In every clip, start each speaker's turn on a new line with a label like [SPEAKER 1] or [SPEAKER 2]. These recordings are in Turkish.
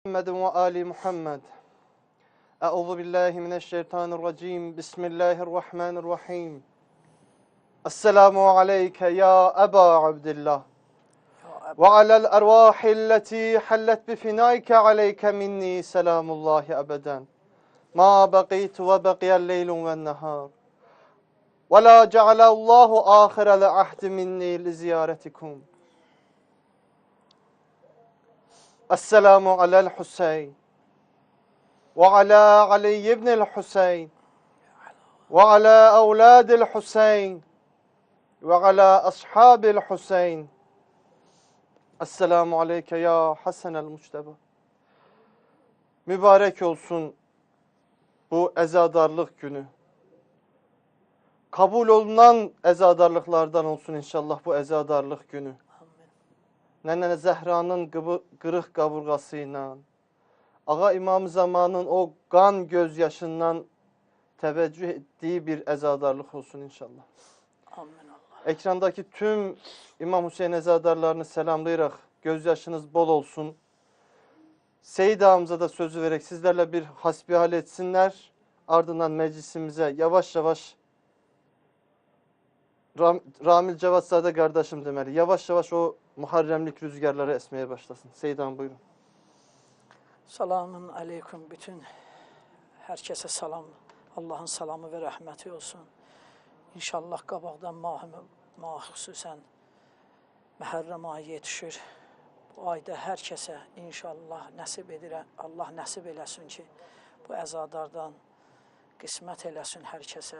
[SPEAKER 1] محمد وآل محمد. أعوذ بالله من الشيطان الرجيم. بسم الله الرحمن الرحيم. السلام عليك يا أبا عبد الله وعلى الأرواح التي حلت بفنائك عليك مني سلام الله أبدا ما بقيت وبقي الليل والنهار ولا جعل الله آخر العهد مني لزيارتكم. Esselamu alel Hüseyin ve ala Ali ibn el-Hüseyin ve ala evladil Hüseyin ve ala ashabil Hüseyin. Esselamu aleyke ya Hasan el-Muçteba. Mübarek olsun bu ezadarlık günü. Kabul olunan ezadarlıklardan olsun inşallah bu ezadarlık günü. Nene Zehra'nın kırık kaburgasıyla, Ağa İmam Zaman'ın o kan gözyaşından teveccüh ettiği bir ezadarlık olsun inşallah.
[SPEAKER 2] Amin Allah.
[SPEAKER 1] Ekrandaki tüm İmam Hüseyin ezadarlarını selamlayarak gözyaşınız bol olsun. Seyyid ağamıza da sözü vererek sizlerle bir hasbihal etsinler. Ardından meclisimize yavaş yavaş Ramil Cevatzade kardeşim demeli. Yavaş yavaş o Muharremlik rüzgarları esmeye başlasın. Seyyid ağam buyurun.
[SPEAKER 2] Selamun aleyküm bütün herkese selam. Allah'ın selamı ve rahmeti olsun. İnşallah qabaqdan xüsusən Məhərrəm ayı yetişir. Bu ayda hər kəsə inşallah nəsib edirəm. Allah nəsib eləsin ki, bu əzadardan qismət eləsin hər kəsə.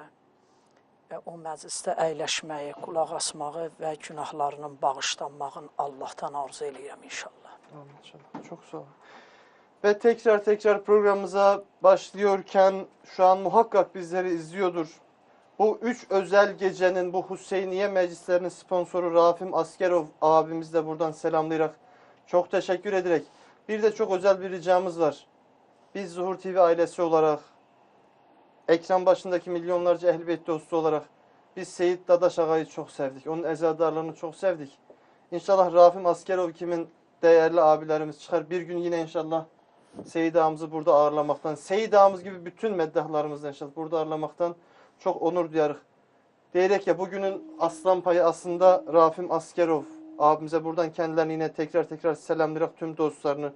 [SPEAKER 2] Və o məclisdə əyləşməyi, qulaq asmağı və günahlarının bağışlanmağını Allah'tan arzu eləyirəm inşallah.
[SPEAKER 1] İnşallah. Çok sağ olun. Ve tekrar programımıza başlıyorken şu an muhakkak bizleri izliyordur. Bu 3 özel gecenin bu Hüseyniye meclislerinin sponsoru Rafim Askerov abimiz de buradan selamlayarak çok teşekkür ederek bir de çok özel bir ricamız var. Biz Zuhur TV ailesi olarak ekran başındaki milyonlarca Ehl-i Beyt dostu olarak biz Seyyid Dadaş Ağa'yı çok sevdik. Onun ezadarlarını çok sevdik. İnşallah Rafim Askerov kimin değerli abilerimiz çıkar. Bir gün yine inşallah Seyyid ağamızı burada ağırlamaktan, Seyyid ağamız gibi bütün meddahlarımızı inşallah burada ağırlamaktan çok onur duyarız. Diyerek ya bugünün aslan payı aslında Rafim Askerov abimize buradan kendilerine yine tekrar selamlayarak tüm dostlarını,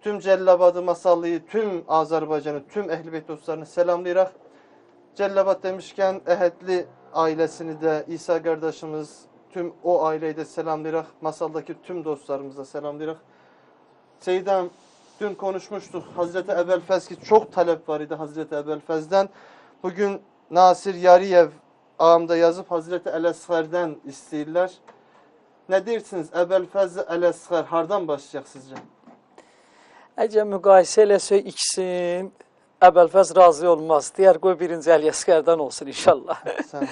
[SPEAKER 1] tüm Cellabad'ı, Masallı'yı, tüm Azerbaycan'ı, tüm Ehl-i Beyt dostlarını selamlayarak Cellabad demişken Ehedli ailesini de İsa kardeşimiz, tüm o aileyi de selamlayarak Masal'daki tüm dostlarımıza selamlayarak Seyyidem dün konuşmuştuk Hazreti Ebelfez ki çok talep var idi Hazreti Ebelfez'den. Bugün Nasir Yariyev ağamda yazıp Hazreti El-Esher'den isteyirler. Ne dersiniz? Ebelfez El-Esher hardan başlayacak sizce?
[SPEAKER 2] Əgər müqayisə eləsək ikisini Əbəlfəz razı olmaz. Deyər qoy birinci Əlyəskərdən olsun inşallah.
[SPEAKER 1] Sen.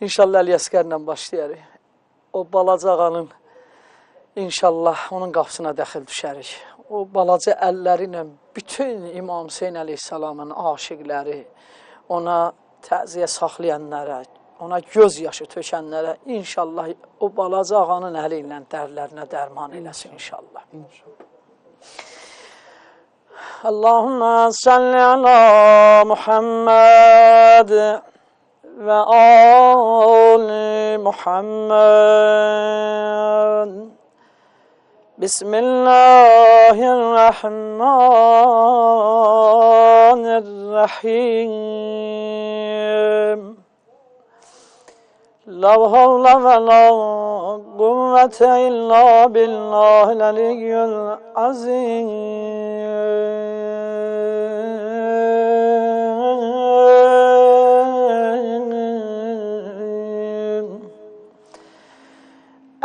[SPEAKER 2] İnşallah Əlyəskərlə başlayarıq. O balaca ağanın inşallah onun qapısına dəxil düşərik. O balaca əlləri ilə bütün İmam Hüseyin əleyhissalamın aşiqləri, ona təziyə saxlayanlara, ona göz yaşı tökənlərə inşallah o balaca ağanın əli ilə dərlərinə dərman eləsin inşallah.
[SPEAKER 1] İnşallah.
[SPEAKER 2] Allahümme salli ala Muhammed ve ali Muhammed. Bismillahirrahmanirrahim. La havle ve la kuvvete illa billahil aliyyil azim.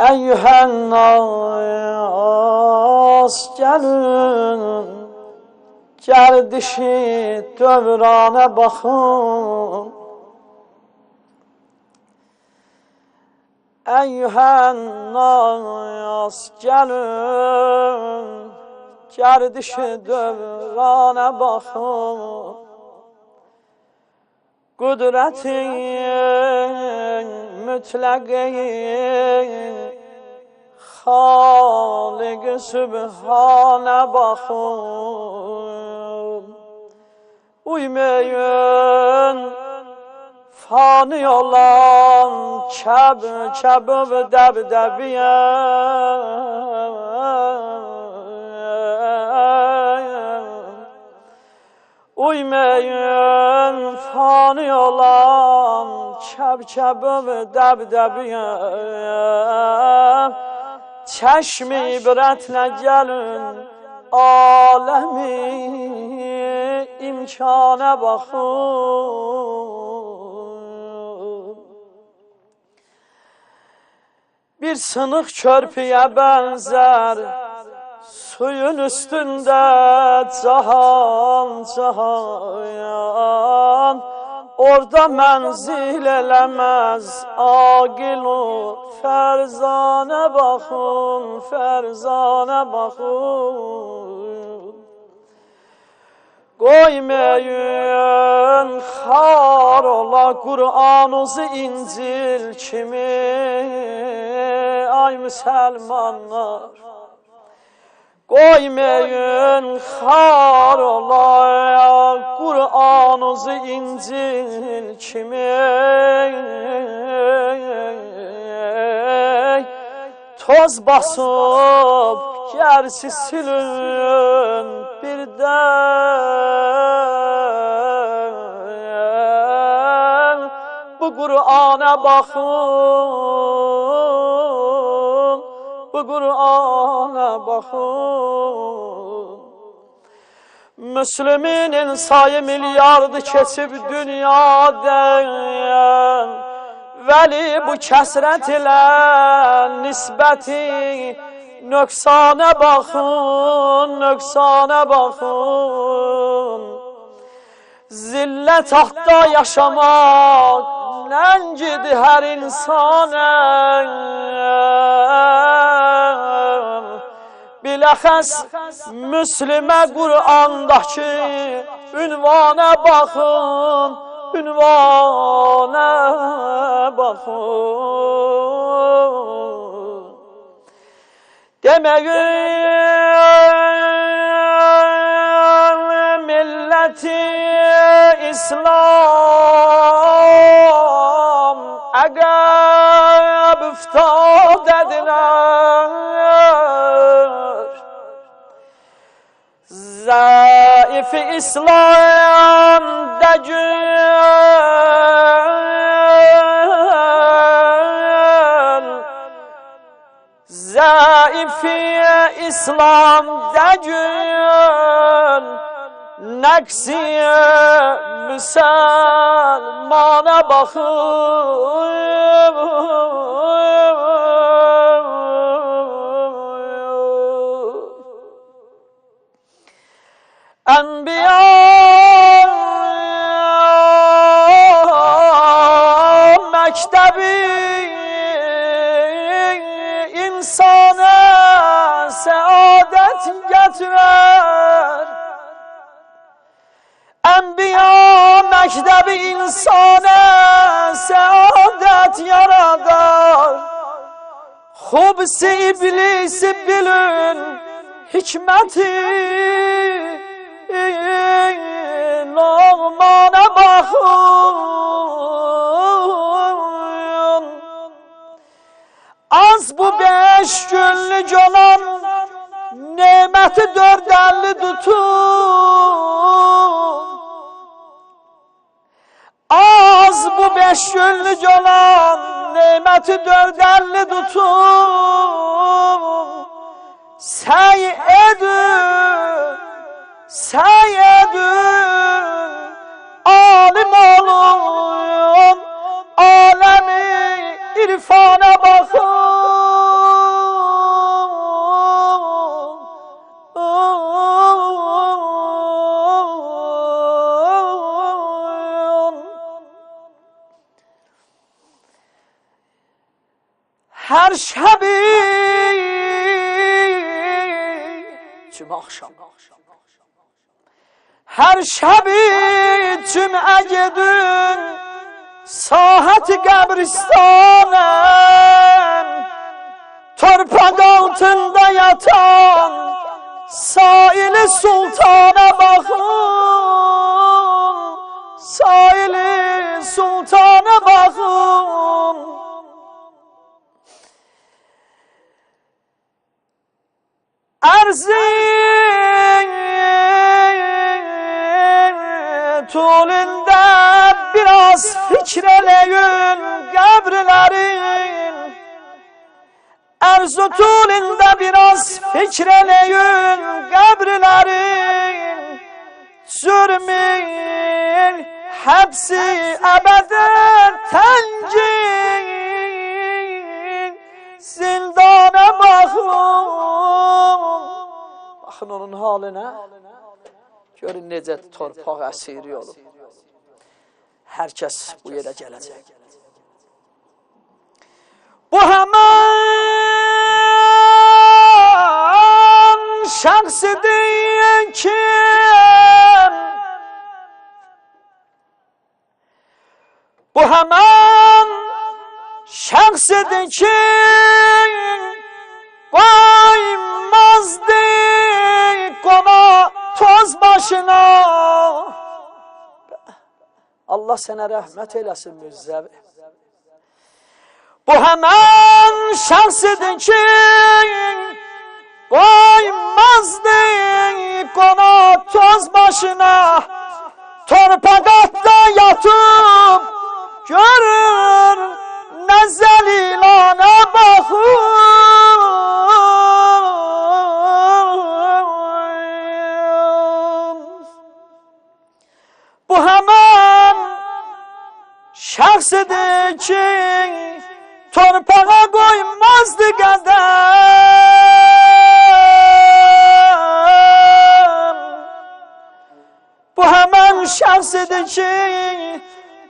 [SPEAKER 2] Eyyühen nas gelin, gerdişi dövrana bakın. Eyyühen nas gelin, gerdişi dövrana bakın. Kudretin mütleğin Halik Sübhane bakım uymayın fani olan keb ve debdebiye uymayın fani olan keb ve debdebiye çeşmi ibretle gelin alemi imkana bakın. Bir sınık çörpüye benzer suyun üstünde cahan cahan. Orada menzil elemez agilu ferzane bakın, ferzane bakın. Koymayın xar ola Kur'an-ı İncil kimi ay Müslümanlar. Koymayın xar ola Kur'an-ı İncil kimi toz basıp gerçi silin birden bu Kur'an'a bakın, bu Kur'an'a bakın. Müslüminin sayı milyardı kesip dünyadan veli bu kesret ile nisbeti nöksana bakın, nöksana bakın. Zillet tahtta yaşamak nencidi her insana. Biləxəs Müslümə Qur'andakı ünvana baxın, ünvana baxın. Deməyin milləti İslam əqəb üftad edilər. Zayıf İslam decül, zayıf İslam decül, neksi Müslümana bakın. Enbiya mektebi insana saadet getirer. Enbiya mektebi insana saadet yaradar. Hubsi iblisi bilin hikmeti Lokman'a bakın. Az bu 5 günlük olan nimeti 450 tutun. Az bu 5 günlük olan nimeti 450 tutun. Səy edin, səy edin, alim olun, alemi irfana bakın. Her şebi cümə akşam, her şebi cümə gedin sahati qəbristanən. torpak altında yatan Saili sultana bakın, Saili sultana bakın. Erzin tulunda biraz fikreleyin kabirlerin. Erzutulinde biraz fikreleyin kabirlerin. Zürmün hepsi ebeden tencin. Zindana bakın. Bakın onun haline. Görün necə torpaq əsiri olub. Hər kəs bu yerə gələcək. Bu həmən şəxsidir ki, bu həmən şəxsidir ki, qoymazdı qona toz başına. Allah sənə rəhmət eləsin Müzzəvi. Bu həmən şəxsidir ki, qoymazdı qona toz başına. Torpaqatda yatıp görür nə zəlilana baxır. Bu həmən şəxsidir ki, torpağa qoymazdı qədəm. Bu həmən şəxsidir ki,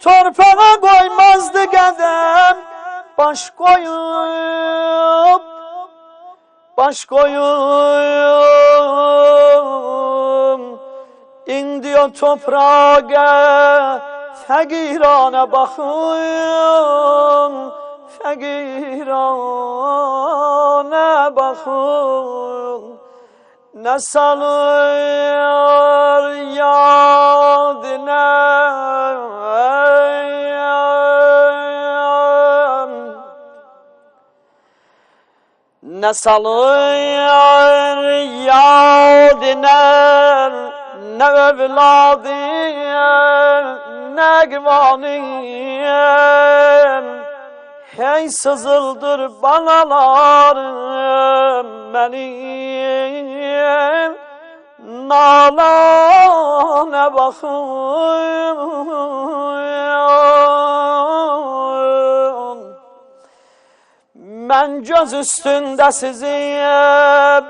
[SPEAKER 2] torpağa qoymazdı qədəm. Baş qoyum, indi o toprağa fəqirana baxın, fəqirana baxın. Nə salır yadına, nə salır yadına, nə övladın, nə qıvanın. Hey sızıldır balalarım benim, nalana bakın. Ben göz üstünde sizi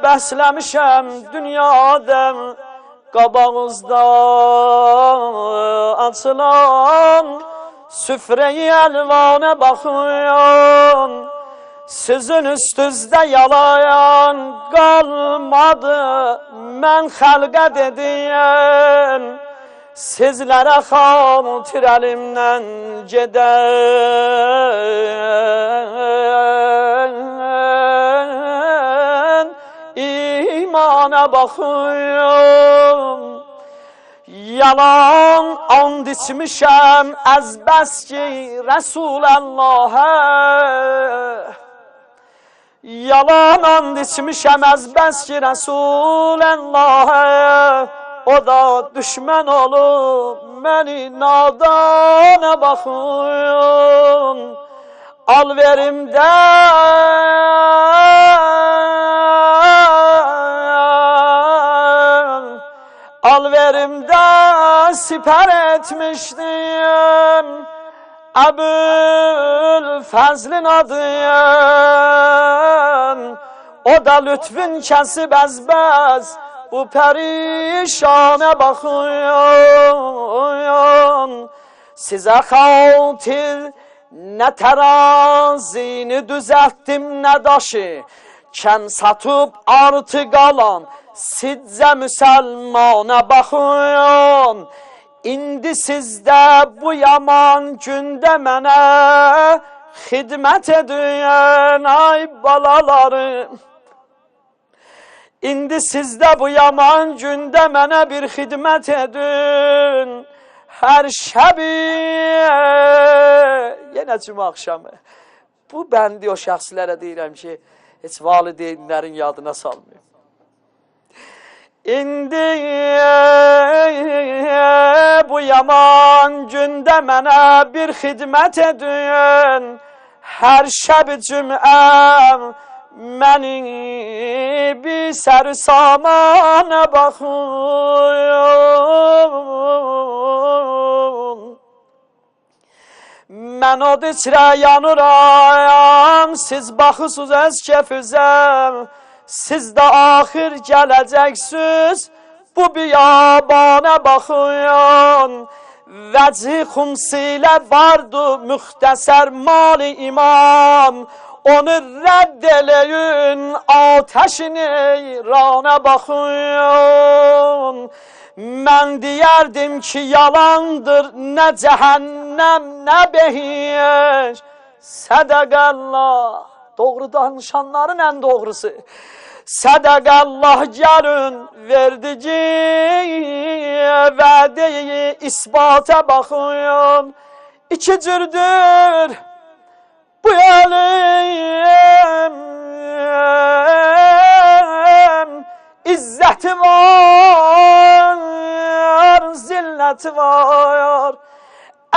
[SPEAKER 2] beslemişim dünyadan. Qabağınızda açılan süfre-i elvana bakın. Sizin üstünüzde yalayan kalmadı, mən xəlqə dediyəm. Sizlərə xatir əlimdən gedən imana baxın. Yalan and içmişəm az bəs ki Rəsulallahə. Yalan and içmişəm az bəs ki Rəsulallahə. O da düşmən olub məni nadana baxın. Al verimdə siper etmişdim. Əbülfəzlin adıyım. O da lütfün kəsib əzbəz bu perişana bakın. Size xatir ne terazini düzelttim ne daşı. Kem satıp artı qalan sizce müselmana bakın. İndi sizde bu yaman günde mənə hidmet edin ay balalarım. İndi sizdə bu yaman gündə mənə bir xidmət edin. Hər şəbi, yenə cümə axşamı. Bu bəndi o şəxslərə deyirəm ki, heç valideynlərin yadına salmıyor. İndi bu yaman gündə mənə bir xidmət edin. Hər şəb cüməm məni bir sərsamana baxın. Mən o içrə yanıram, siz baxısınız öz kəfüzəm. Siz də axir gələcəksiniz, bu biyabana baxın. Vəci xumsilə vardı müxtəsər mali imam. Onu rədd eləyin, ateşin eyrana baxın. Mən deyərdim ki, yalandır, nə cəhənnəm, nə behiş. Sədəqəllah, doğru danışanların ən doğrusu. Sədəqəllah gəlin, verdiyi vədeyi isbata baxın. İki cürdür bu elim, izzəti var, zilləti var.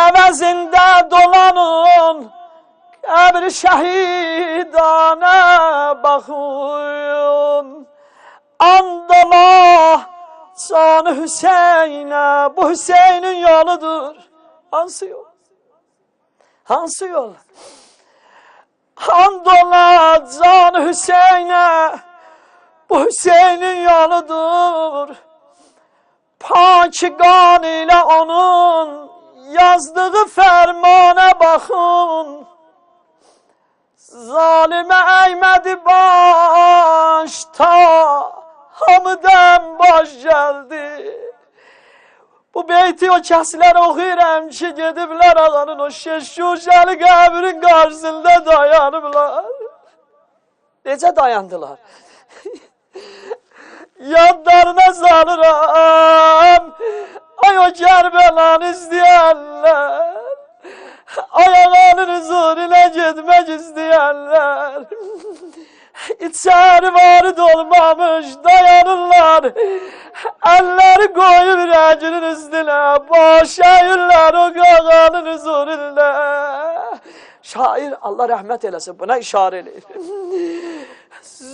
[SPEAKER 2] Əvəzində dolanın, qəbri şəhidana baxın. Andallah canı Hüseynə, bu Hüseynin yoludur. Hansı yol? Hansı yol? Andallah canı Hüseynə, bu Hüseynin yoludur. Paki qan ilə onun yazdığı fərmana baxın. Zalimə əymədi baş, ta hamıdan baş gəldi. Bu beyti o kəslər oxuyuram ki, gediblər ağanın o şeşşuşəli qəbrin qarşısında dayanıblar. Necə dayandılar? Yadlarına salıram, ay o Kərbəlanı istəyərlər. Ay ağanın huzuruna getmək istəyərlər. İçəri varid olmamış dayanırlar. Əlləri qoyub rəginin üstünə, baş əyirlər o ağanın huzurunda. Şair Allah rəhmət eləsin, buna işarə eləyir.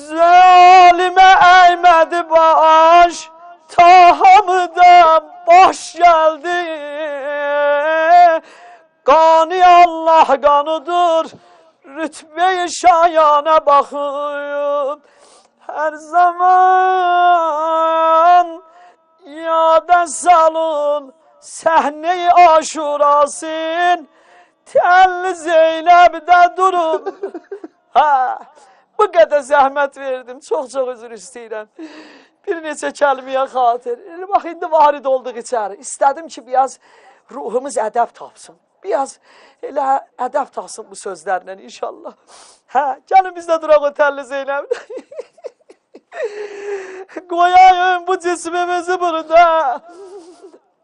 [SPEAKER 2] Zalimə əymədi baş, ta hamıdan baş gəldi. Qani Allah qanıdır, rütbə-i şayana baxın. Hər zaman yada salın, səhnə-i aşurasın, Təlli Zeynəbdə durun. Bu qədər zəhmət verdim, çox-çox üzr istəyirəm. Bir neçə kəlməyə xatir. Bax, indi varid olduq içəri. İstədim ki, biraz ruhumuz ədəb tapsın. Biraz elə ədəb tapsın bu sözlərlə inşallah. Gəlin biz də duraq o Təlli Zeynəbdə. Qoyayım bu cismimizi burada.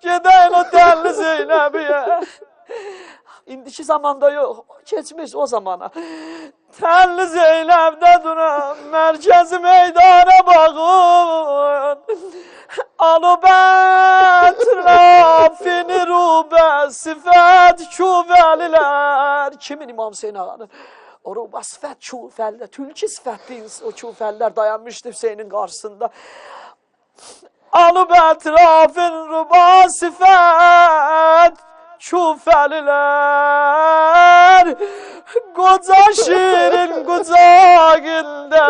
[SPEAKER 2] Gedəyim o Təlli Zeynəbiyə. İndiki zamanda yox, keçmiş o zamana. Təlli Zeynəbdə duram, mərkəzi meydana baxın. Alıb ətrafini rubə, sifət küvəlilər. Kimin İmam Hüseyin ağanın? O rubə sifət küvəllər, tülki sifətli o küvəllər dayanmışdı Hüseynin qarşısında. Alıb ətrafin rubə, sifət küvəlilər. Qoca şirin qucağında,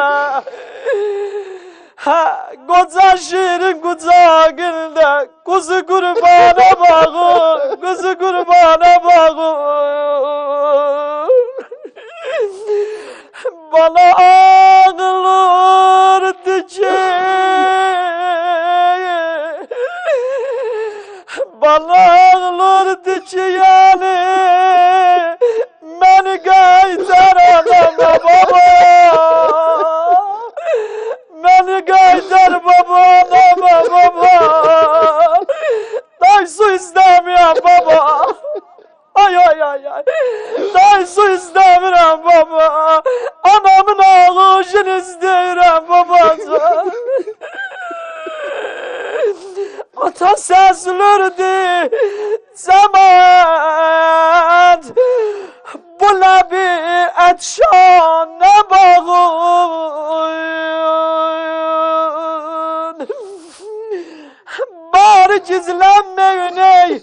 [SPEAKER 2] qoca şirin qucağında, quzu qurbana baxın, quzu qurbana baxın. Bana ağlardı ki, bana ağlardı ki yani, mən Beni qaytar anama baba. Beni qaytar baba anama baba. Day su istemiyorum baba. Ay ay ay ay. Day su istemiyorum baba. Anamın ağuşunu istiyorum babacığım. Ata seslerdi zaman. Bu lebi etşane bağın. Bari gizlenmeyin ey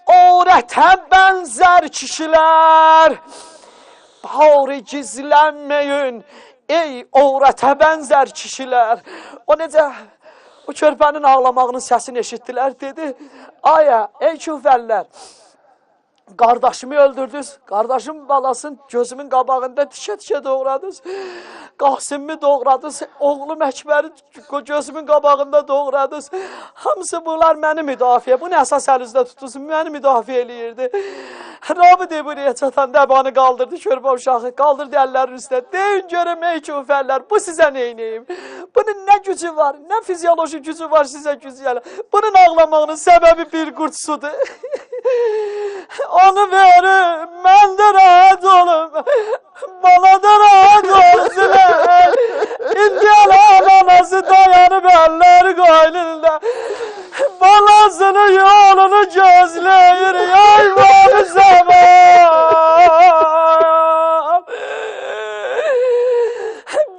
[SPEAKER 2] öğrete benzer kişiler. Bari gizlenmeyin ey öğrete benzer kişiler. O necə? O körpənin ağlamağının səsini eşitdilər, dedi. Aya, ey küfərlər, qardaşımı öldürdünüz, qardaşım balasını gözümün qabağında tikə-tikə doğradınız, Qasimmi doğradınız, oğlum Əkbəri gözümün qabağında doğradınız. Hamısı bunlar məni müdafiə, bunu əsas əlinizdə tutursun, məni müdafiə eləyirdi. Rabı deyib buraya çatan dəbanı qaldırdı, körpə uşağı, qaldırdı əllərin üstə. Deyin görüm ey küfərlər, bu sizə neyniyim? Bunun nə gücü var, nə fizyoloji gücü var sizə gücü gəlir. Bunun ağlamağının səbəbi bir qurd sudur. Onu verin, mən də rahat olum, bana da rahat olsunlar. İndiyalan anası dayanıb əlləri qaynında, balasını yolunu gözləyir, yayvanı zaman.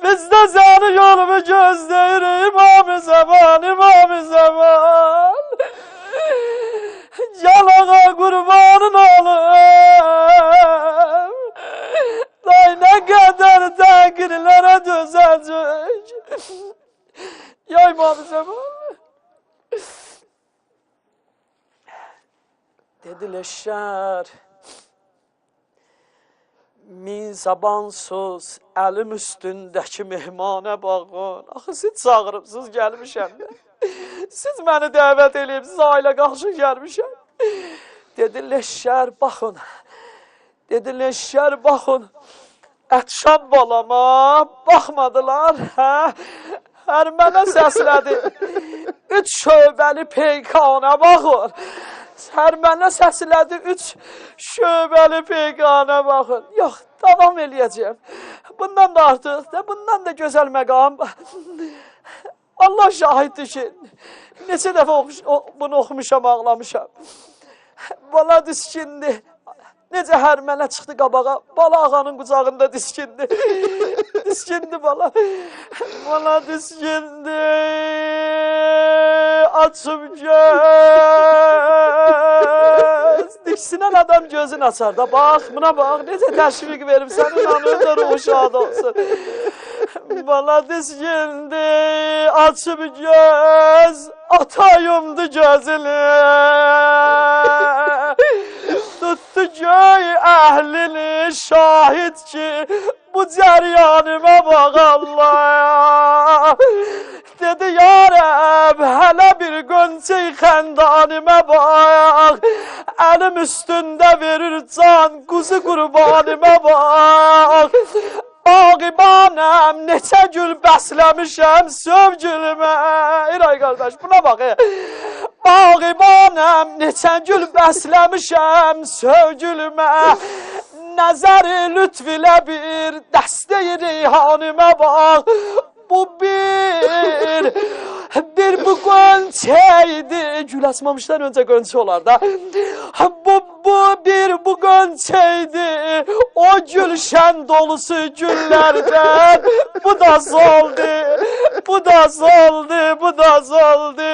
[SPEAKER 2] Biz də səni yolumu gözləyir, imam-ı zaman, imam-ı zaman. Yalağa qurbanın olum. Day nə qədər təqirlərə dözəcək. Ya İmam-ı Zaman. Dediləşər. Min zabansız əlim üstündəki mehmanə bağın. Axı siz çağırıbsınız, gəlmişəm. Siz məni dəvət eləyibsiniz, ailə qarşı gəlmişəm. Dediləşər, baxın. Dediləşər, baxın. Ətşan balama baxmadılar, hə? Hər mənə səslədi. 3 şöbəli peykana baxın. Hər mənə səslədi, 3 şöbəli peykana baxın. Yox, davam eləyəcəm. Bundan da artıq, bundan da gözəl məqam. Allah şahiddir ki, neçə dəfə bunu oxumuşam, ağlamışam. Bala diskindi. Necə hər mənə çıxdı qabağa, bala ağanın qucağında diskindi. Diskindi bala. Bala diskindi. Açım göz. Diksinən adam gözünü açar da. Bax, buna bax. Necə təşviq verib sən, inanırda ruhu şad olsun. Bala diskindi. Açım göz. Atayımdı gözünü. Tuttu göy əhlini şahid ki, bu cəryanımə bax Allah. Dedi yarəm, hələ bir qönçəy xəndanımə bax. Əlim üstündə verir can, quzu qurbanımə bax. Bağibanəm, neçə gül bəsləmişəm sövgülümə. İray qardaş, buna bax. Bağibanəm, neçə gül bəsləmişəm sövgülümə. Nəzəri lütf ilə bir dəstəyi reyhanımə bax. Bu bir bu qönçəydi. Gül açmamışdan öncə qönçə olar da. Bu qönçəydi. O gülşən dolusu güllərdən. Bu da soldu. Bu da soldu. Bu da soldu.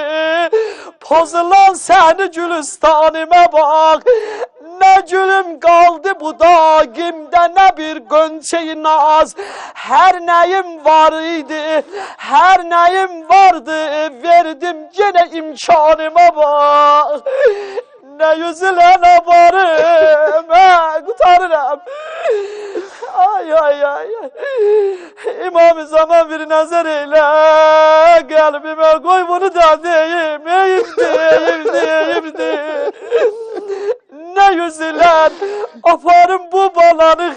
[SPEAKER 2] Pozulan səni gülüstanıma bax. Nə gülüm qaldı bu dağimdə, nə bir qönçəyi naz. Hər nəyim var idi, hər nəyim vardı, verdim yenə imkanıma bax. Nə yüzülə nə varım, qutarıram. Ay ay ay. İmam-ı Zaman bir nəzər elə, qəlbimə qoy bunu da deyim, deyim. Ne yüzülər aparım bu balanı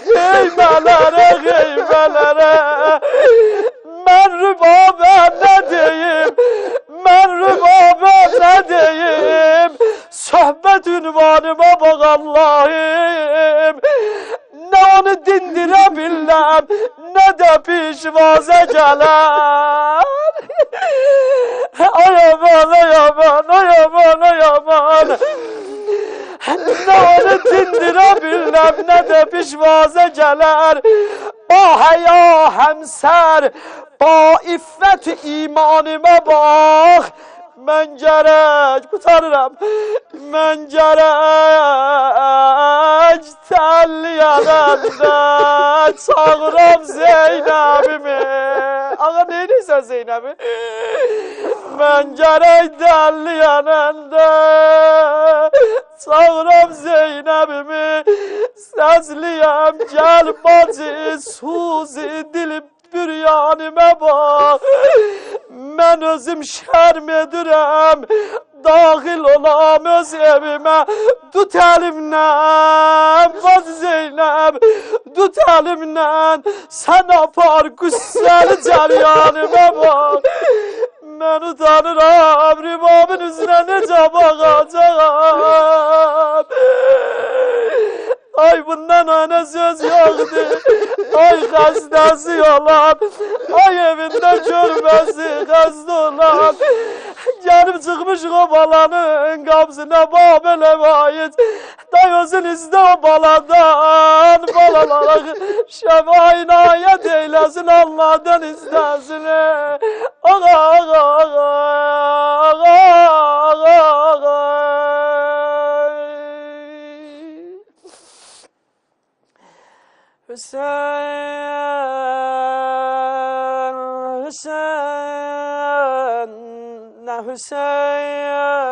[SPEAKER 2] Sənə də pişvazə gələr, ba həya həmsər, ba iffət imanimə bax. Mən gərək, qutarıram, mən gərək təlliyələndə çağıram Zeynəbimi. Ağa, neyirsən Zeynəbi? Mən gərək təlliyələndə çağıram Zeynəbimi. Səsliyəm, gəl bacı, suzi dilim büryanimə bax. Mən özüm şərm edirəm, daxil olam öz evimə. Tut əlimdən, bacı Zeynəb, tut əlimdən, sən apar qüssəli cəryanimə bax. Mən utanıram, ribabın üzrə necə baxacağam. Ay bundan ana söz yoxdur, ay xəstəsi olan, ay evində görməsi xəstə olan. Gəlib çıxmış o balanın qapısına Babel əvayət, day özün izdə o baladan, balalara şəfain ayət eyləsin, Allah'dan istəsin. Ağa, ağa, ağa, ağa, ağa, ağa. Hüseyin, Hüseyin, ne Hüseyin,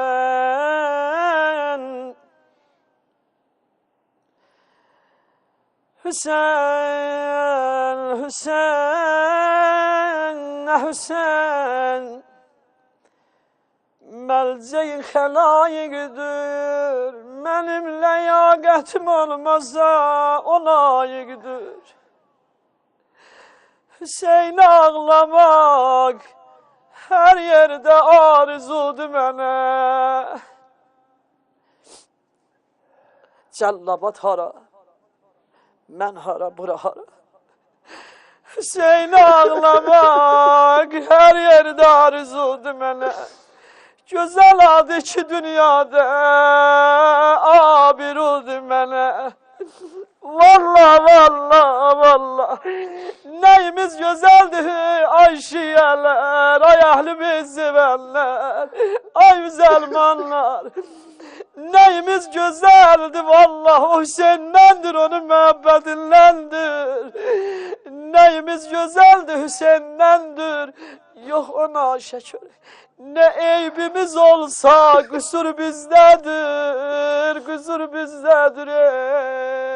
[SPEAKER 2] Hüseyin, Hüseyin, ne Hüseyin, melceğin helayigidir, benimle yaqətim olmazsa o layiqdir. Hüseyin ağlamak her yerde arzudur mənə. Cəllabat hara, mən hara, bura hara. Hüseyin ağlamak her yerde arzudur mənə. Güzel adı ki dünyada abirudur mənə. Vallahi vallahi vallahi neyimiz güzeldir ay şiyeler, ay ahlimiz sevenler, ay müzelmanlar. Neyimiz güzeldir vallahi o Hüseyin'dendir, onun muhabbetindendir. Neyimiz güzeldir Hüseyin'dendir, yok ona şükür. Ne eybimiz olsa kusur bizdedir, kusur bizdedir ey.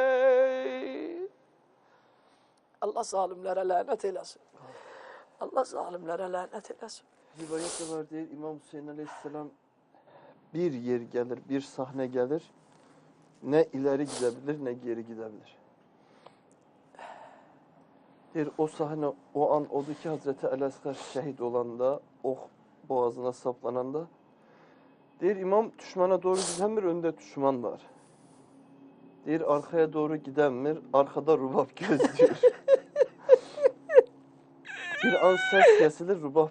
[SPEAKER 2] Allah zalimlere lanet eylesin. Allah zalimlere lanet eylesin.
[SPEAKER 1] Rivayette var değil, İmam Hüseyin Aleyhisselam bir yer gelir, bir sahne gelir. Ne ileri gidebilir, ne geri gidebilir. O sahne, o an odur ki Hazreti Al-Asgar şehit olanda, oh boğazına saplananda. İmam düşmana doğru gidemir, önde düşman var. Arkaya doğru gidemir, arkada Rubab gözlüyor. Bir an ses kesilir, Rubab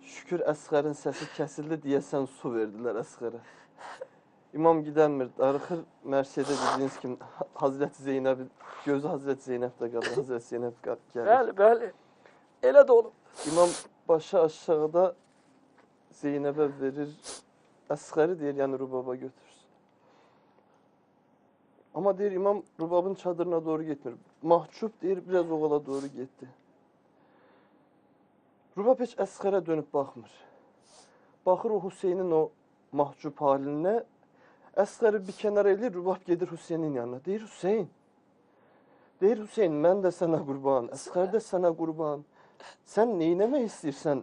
[SPEAKER 1] şükür Əsqərin sesi kesildi diyesen su verdiler Əsqərə. İmam gidemir, darıxır, Mərşədə dediyiniz kimi Hazreti Zeynəb, gözü Hazreti Zeynəb'də qalır, Hazreti Zeynəb gəlir.
[SPEAKER 2] Bəli, bəli, elə də olub.
[SPEAKER 1] İmam başı aşağıda Zeynəb'e verir, Əsqəri yani Rubab'a götürsün. Ama İmam Rubab'ın çadırına doğru gitmir. Mahcup biraz oğala doğru gitti. Rubab heç Əsqərə dönüp bakmır. Baxır o Hüseynin o mahcup haline. Əsqəri bir kenara elir, Rubab gedir Hüseynin yanına. Hüseyin. Hüseyin, mən də sana qurban, Əsqər də sana qurban. Sen neyləmək istəyirsən?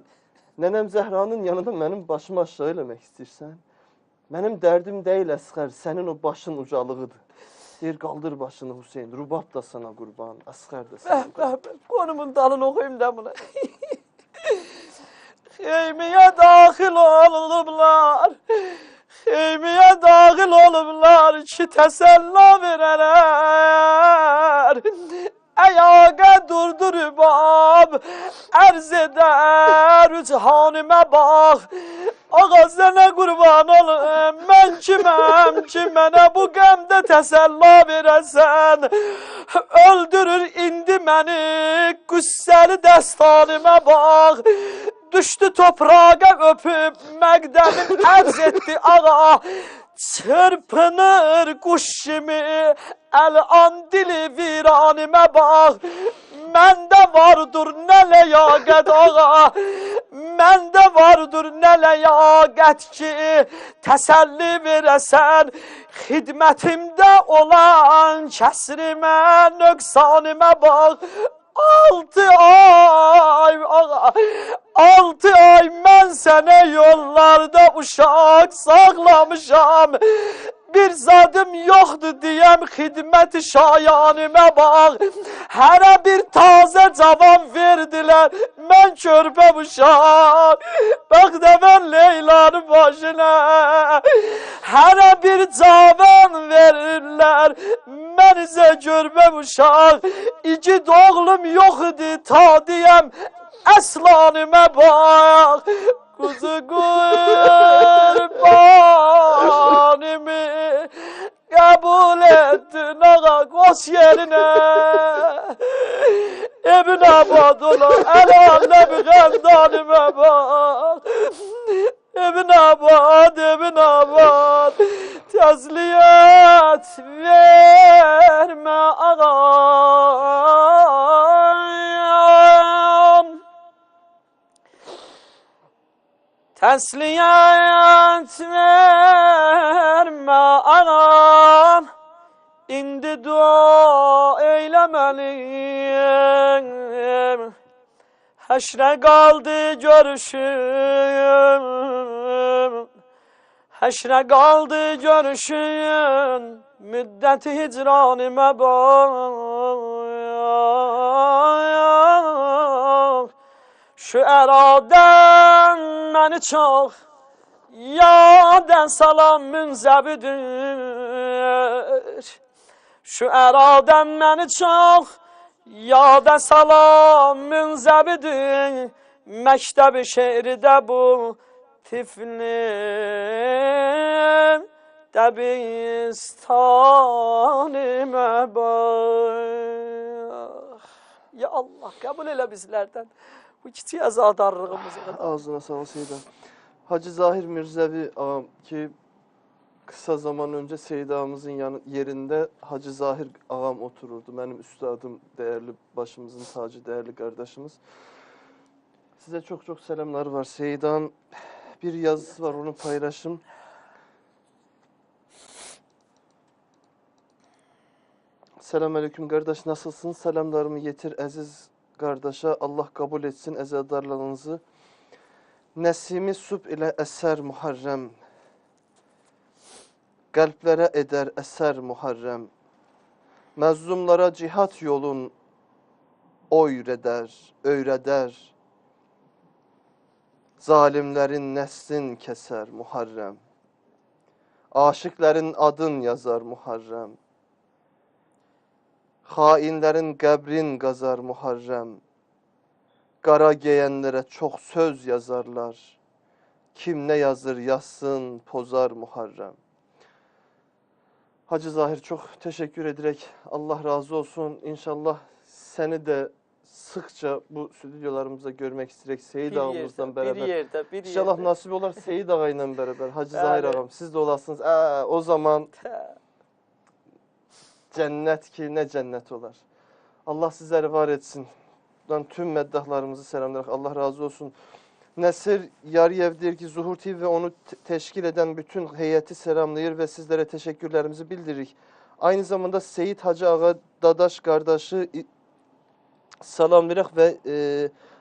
[SPEAKER 1] Nənəm Zəhranın yanında mənim başımı aşağı eləmək istəyirsən? Mənim dərdim deyil Əsqər, sənin o başın ucalığıdır. Qaldır başını Hüseyin, Rubab da sana qurban, Əsqər də sana qurban.
[SPEAKER 2] Konumun dalını okuyayım da buna. Xeymiyə daxil olublar, xeymiyə daxil olublar ki təsəlla verərər. Ayağa durdu Rubab, ərz edər, rüchanimə bax. Ağa sənə qurban olum, mən kiməm ki, mənə bu qəmdə təsəlla verəsən. Öldürür indi məni, qüssəli dəstanıma bax. Düşdü toprağa öpüb, məqdəmin ərz etdi ağa. Çırpınır quş kimi, əl-an dili viranimə bax. Məndə vardır nə ləyaqət ağa, məndə vardır nə ləyaqət ki, təsəlli verəsən, xidmətimdə olan kəsrimə, nöqsanimə bax. 6 ay ağa, 6 ay mən sənə yollarda uşaq saxlamışam. Bir zadım yoxdur deyəm xidməti şayanimə bax. Hərə bir tazə cavan verdilər, mən körpə uşaq. Bax da mən Leylanın başına. Hərə bir cavan verirlər, mən isə körpə uşaq. İki oğlum yoxdur ta deyəm, əslanimə bax. Kuzu kurbanımı kabul ettin ağa, koş yerine. Ebn abad ola, el alem gəndanıma bak. Ebn abad, təzliyət vermə ağam. Təsliyyət vermə anam, indi dua eyləməliyim. Həşrə qaldı görüşüm, həşrə qaldı görüşüm, müddəti hicranimə bax. Şu əradən məni çox yadən salan münzəbidir. Şu əradən məni çox yadən salan münzəbidir. Məktəb-i şeirdə bu tiflim dəbistanimə bax. Ya Allah, qəbul elə bizlərdən bu kiçik əzadarlığımızı.
[SPEAKER 1] Ağzına sağ ol Seyda. Hacı Zahir Mirzəvi ağam ki kısa zaman önce Seyda ağamızın yerinde Hacı Zahir ağam otururdu. Benim üstadım, değerli başımızın tacı, değerli kardeşimiz. Size çok çok selamlar var. Seyda'nın bir yazısı var, onu paylaşım. Selamünaleyküm kardeş, nasılsın? Selamlarımı yetir aziz kardeşe, Allah kabul etsin ezadarlarınızı. Nesimi sub ile eser Muharrem, kalplere eder eser Muharrem. Məzlumlara cihat yolun öyreder. Zalimlerin neslin keser Muharrem. Aşıkların adın yazar Muharrem. Hainlerin qəbrin qazar Muharrem. Qara geyenlere çok söz yazarlar. Kim ne yazır yazsın pozar Muharrem. Hacı Zahir çok teşekkür ederek Allah razı olsun. İnşallah seni de sıkça bu stüdyolarımızda görmek isterek Seyit ağamızdan beraber.
[SPEAKER 2] Bir yerde.
[SPEAKER 1] İnşallah nasip olur Seyit ağayla beraber. Hacı Zahir ağam siz de olasınız. O zaman cennet ki ne cennet olar. Allah sizleri var etsin. Ben tüm meddahlarımızı selamlayarak Allah razı olsun. Nesir Yariyev'dir ki Zuhur TV ve onu teşkil eden bütün heyeti selamlayır ve sizlere teşekkürlerimizi bildirik. Aynı zamanda Seyit Hacı Ağa Dadaş kardeşi salamlayırıq ve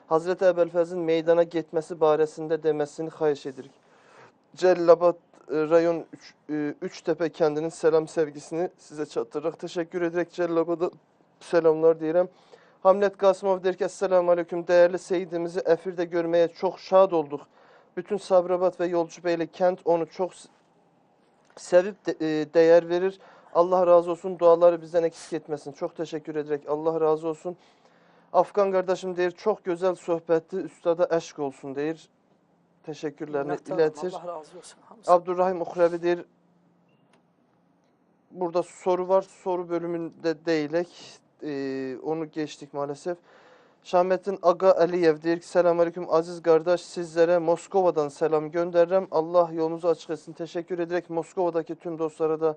[SPEAKER 1] Hazreti Ebelfez'in meydana gitmesi baresinde demesini xahiş edirik. Cellabad rayon Üçtepe kendinin selam sevgisini size çatdırırıq. Teşekkür ederek Cellabad'a selamlar deyirəm. Hamlet Qasımov der ki, Esselamu Aleyküm, değerli Seyidimizi Efir'de görmeye çok şad olduk. Bütün Sabirabad ve Yolcubeyli kent onu çok sevip değer verir. Allah razı olsun, duaları bizden eksik etmesin. Çok teşekkür ederek Allah razı olsun. Afgan kardeşim deyir, çok güzel sohbetti, üstada eşk olsun deyir. teşekkürlerini
[SPEAKER 2] Minnettarım,
[SPEAKER 1] iletir.
[SPEAKER 2] Allah razı olsun. Hamza.
[SPEAKER 1] Abdurrahim Uhrevi'dir. Burada soru var. Soru bölümünde değilek. Onu geçtik maalesef. Şahmettin Aga Aliyev deyir ki, selamünaleyküm aziz kardeş, sizlere Moskova'dan selam gönderirim. Allah yolunuzu açık etsin. Teşekkür ederek Moskova'daki tüm dostlara da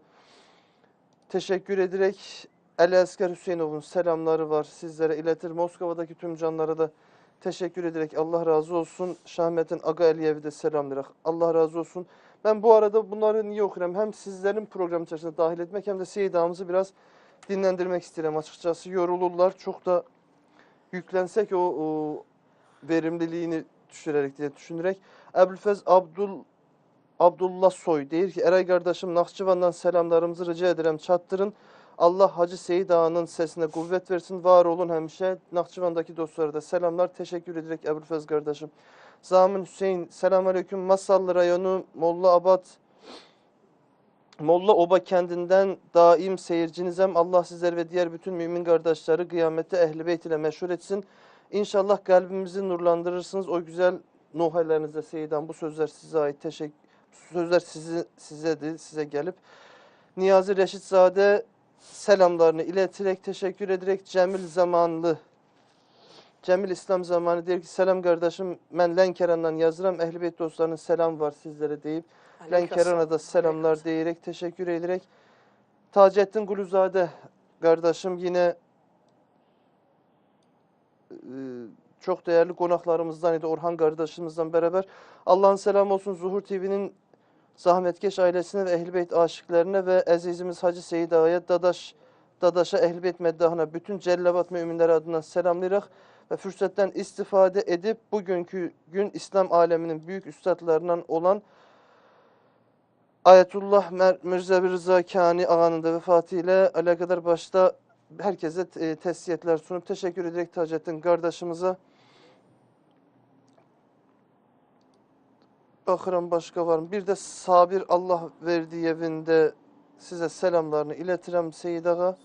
[SPEAKER 1] teşekkür ederek Ali Esker Hüseynov'un selamları var. Sizlere iletir. Moskova'daki tüm canlara da teşekkür ederek Allah razı olsun. Şahmettin Aga Aliyev'e de selamlar. Allah razı olsun. Ben bu arada bunları niye okuyorum? Hem sizlerin program içerisine dahil etmek hem de Seyit Ağamızı biraz dinlendirmek isterim açıkçası. Yorulurlar. Çok da yüklensek o verimliliğini düşürerek diye düşünerek. Ebulfez Abdullah Soy deyir ki, Eray kardeşim Nakçıvan'dan selamlarımızı rica ederim çattırın. Allah Hacı Seyit Ağa'nın sesine kuvvet versin. Var olun hemşe. Nakçıvan'daki dostlara da selamlar. Teşekkür ederek Ebulfez kardeşim. Zamin Hüseyin selamünaleyküm. Masallı rayonu Molla Oba kendinden daim seyircinizem. Allah sizler ve diğer bütün mümin kardeşleri kıyamette Ehl-i Beyt ile meşhur etsin. İnşallah kalbimizi nurlandırırsınız. O güzel nuhelerinizde Seyyidan, bu sözler size ait. Sözler sizedir, size gelip. Niyazi Reşitzade selamlarını ileterek, teşekkür ederek Cemil İslam Zamanı der ki, selam kardeşim, ben Lenkeran'dan yazıram. Ehl-i Beyt dostlarının selam var sizlere deyip, Lenkeran'a da selamlar diyerek, teşekkür ederek. Taceddin Guluzade kardeşim yine çok değerli konaklarımızdan idi, Orhan kardeşimizden beraber. Allah'ın selamı olsun Zuhur TV'nin zahmetkeş ailesine ve Ehl-i Beyt aşıklarına ve azizimiz Hacı Seyit Ağa'ya, Dadaş'a, Ehl-i Beyt meddahına, bütün Cellavat müminleri adından selamlayarak ve fırsattan istifade edip bugünkü gün İslam aleminin büyük üstadlarından olan Ayetullah Mirza Rıza Kani Ağa'nın da vefatı ile alakadar başta herkese teslimiyetler sunup teşekkür ederek Taceddin kardeşimize. Bakıram başka var mı? Bir de Sabir Allah verdiği evinde size selamlarını iletirim Seyit Ağa.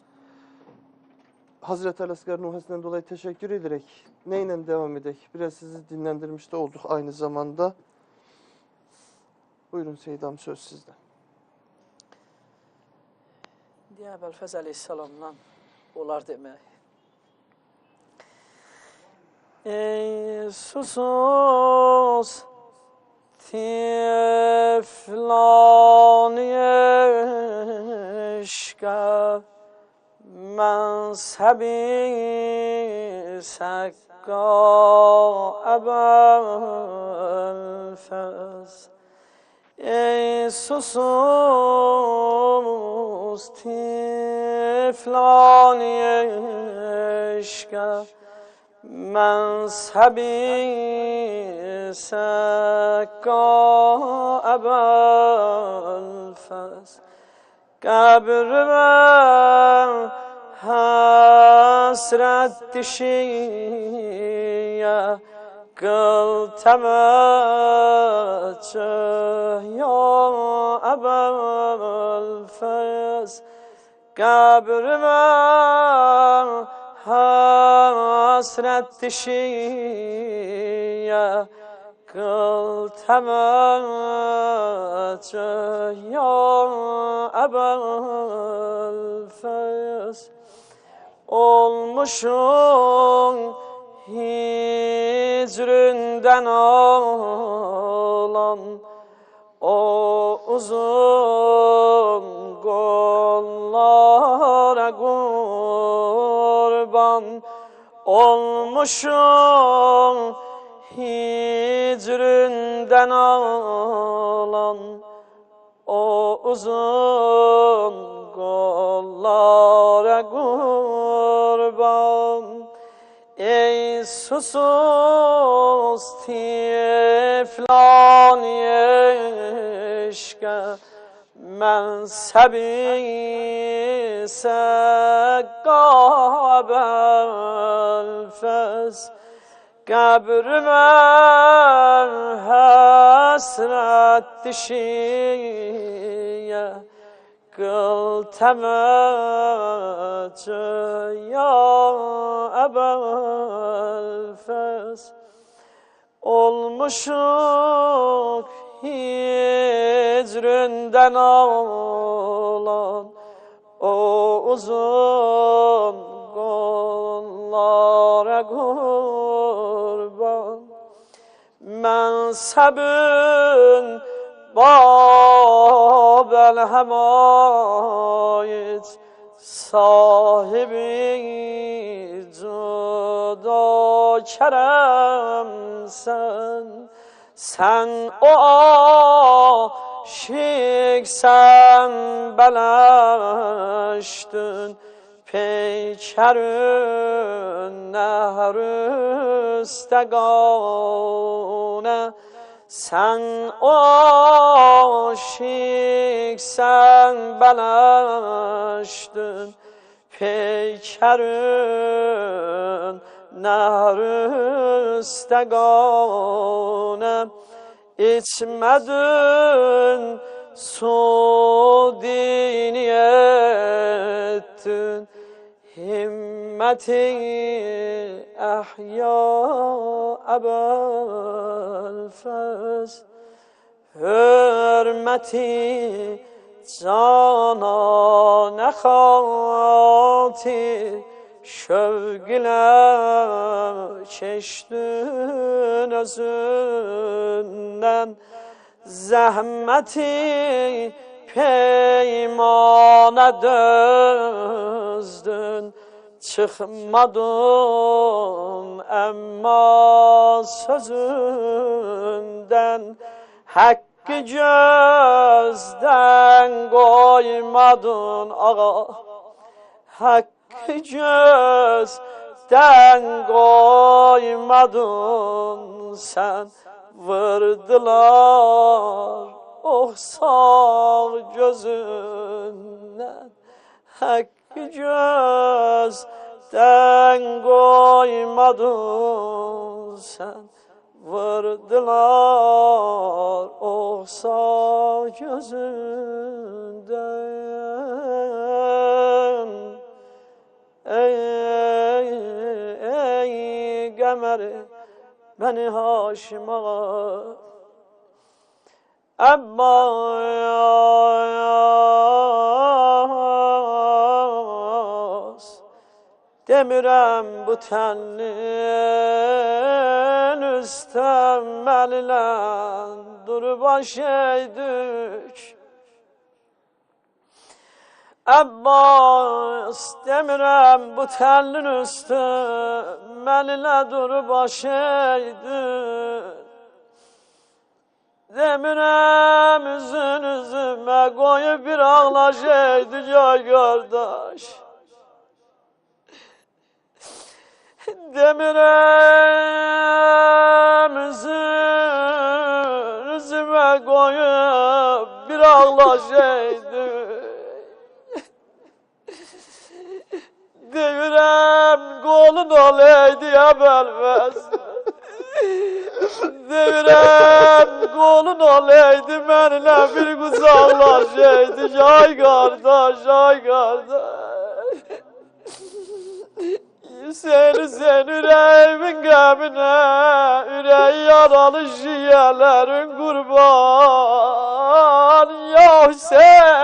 [SPEAKER 1] Hazreti Alaskar Nuhesi'nden dolayı teşekkür ederek neyle devam edek? Biraz sizi dinlendirmiş de olduk aynı zamanda. Buyurun Seyit Ağam, söz sizde.
[SPEAKER 2] Diye Ebulfez Aleyhisselam'dan olar demək. Ey susuz tiflan eşka mezhebi sakka Ebulfez. Ey susuz tiflan eşka mezhebi sakka Ebulfez. Kabrime hasret dişiye kıl teveccüh ya Ebulfez. Kabrime hasret dişiye kıl teveccüh ya Ebulfez. Olmuşum hicründen ağlam, o uzun kollara kurban. Olmuşum hicründen ağlam, o uzun kollara kurban. Ey susuz tiflan eşke mezhebi sakka Ebulfez. Kabrime hasret dişiye kıl teveccüh ya Ebulfez. olmuşuk hicründen ağlan o uzun kollara kurban. Mensebün Babel hemayet sahibi cuda kerem sen o aşıksen belaştın peykerün nehr üstegane sen o aşıksen belaştın peykerün nehr üstegane içmedin su diniyettin himmeti ahya ebel fez hürmeti cana nekati şevk ile çeştin özünden zahmeti peymana dözdün çıkmadın emma sözünden hakkı gözden koymadın ağa hakkı gözden koymadın sen vırdılar oh sağ gözünden hakkı gözden koymadın sen vırdılar oh sağ gözünden ey gemeri beni Haşim ağa Abbas demirəm bu tənnin üstəməlilən dur baş eydük Abbas demirəm bu tənnin üstəməlilə dur baş eydük demirəm üzün üzümə qoyub bir ağlaşaydık ay qardaş demirəm üzün üzümə qoyub bir ağlaşaydık demirəm qolun olaydı ya bəlbəz demirəm qolun olaydı mənimlə bir qucaqlaşaydı ay qardaş ay qardaş sen ürəyimin qəminə ürəyi yaralı şiyələrin qurban ya Hüseyin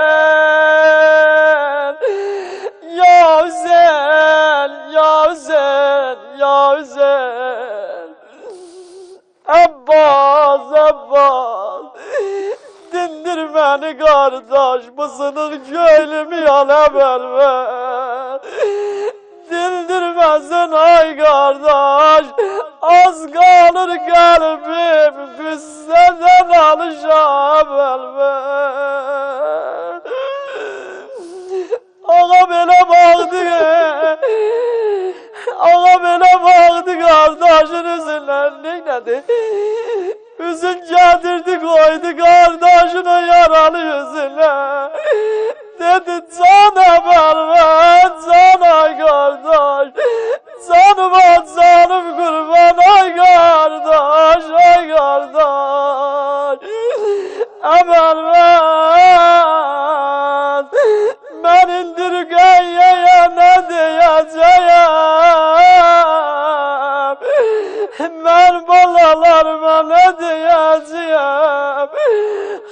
[SPEAKER 2] ya Hüseyin ya Hüseyin ya Hüseyin Abbas Abbas dindir beni kardeş mısınır köylümü yana verme dindirmesin ay kardeş az kalır kalbim güzzeden alışa verme ağa böyle baktı ağa böyle baktı kardeşin üzünden neyledi üzün getirdi koydu kardeşinin yaralı yüzüne dedi cana verme can ay kardeş canıma canım kurban ay kardeş ay kardeş emel ver ben indirgeye ne diyeceğim ben balalarım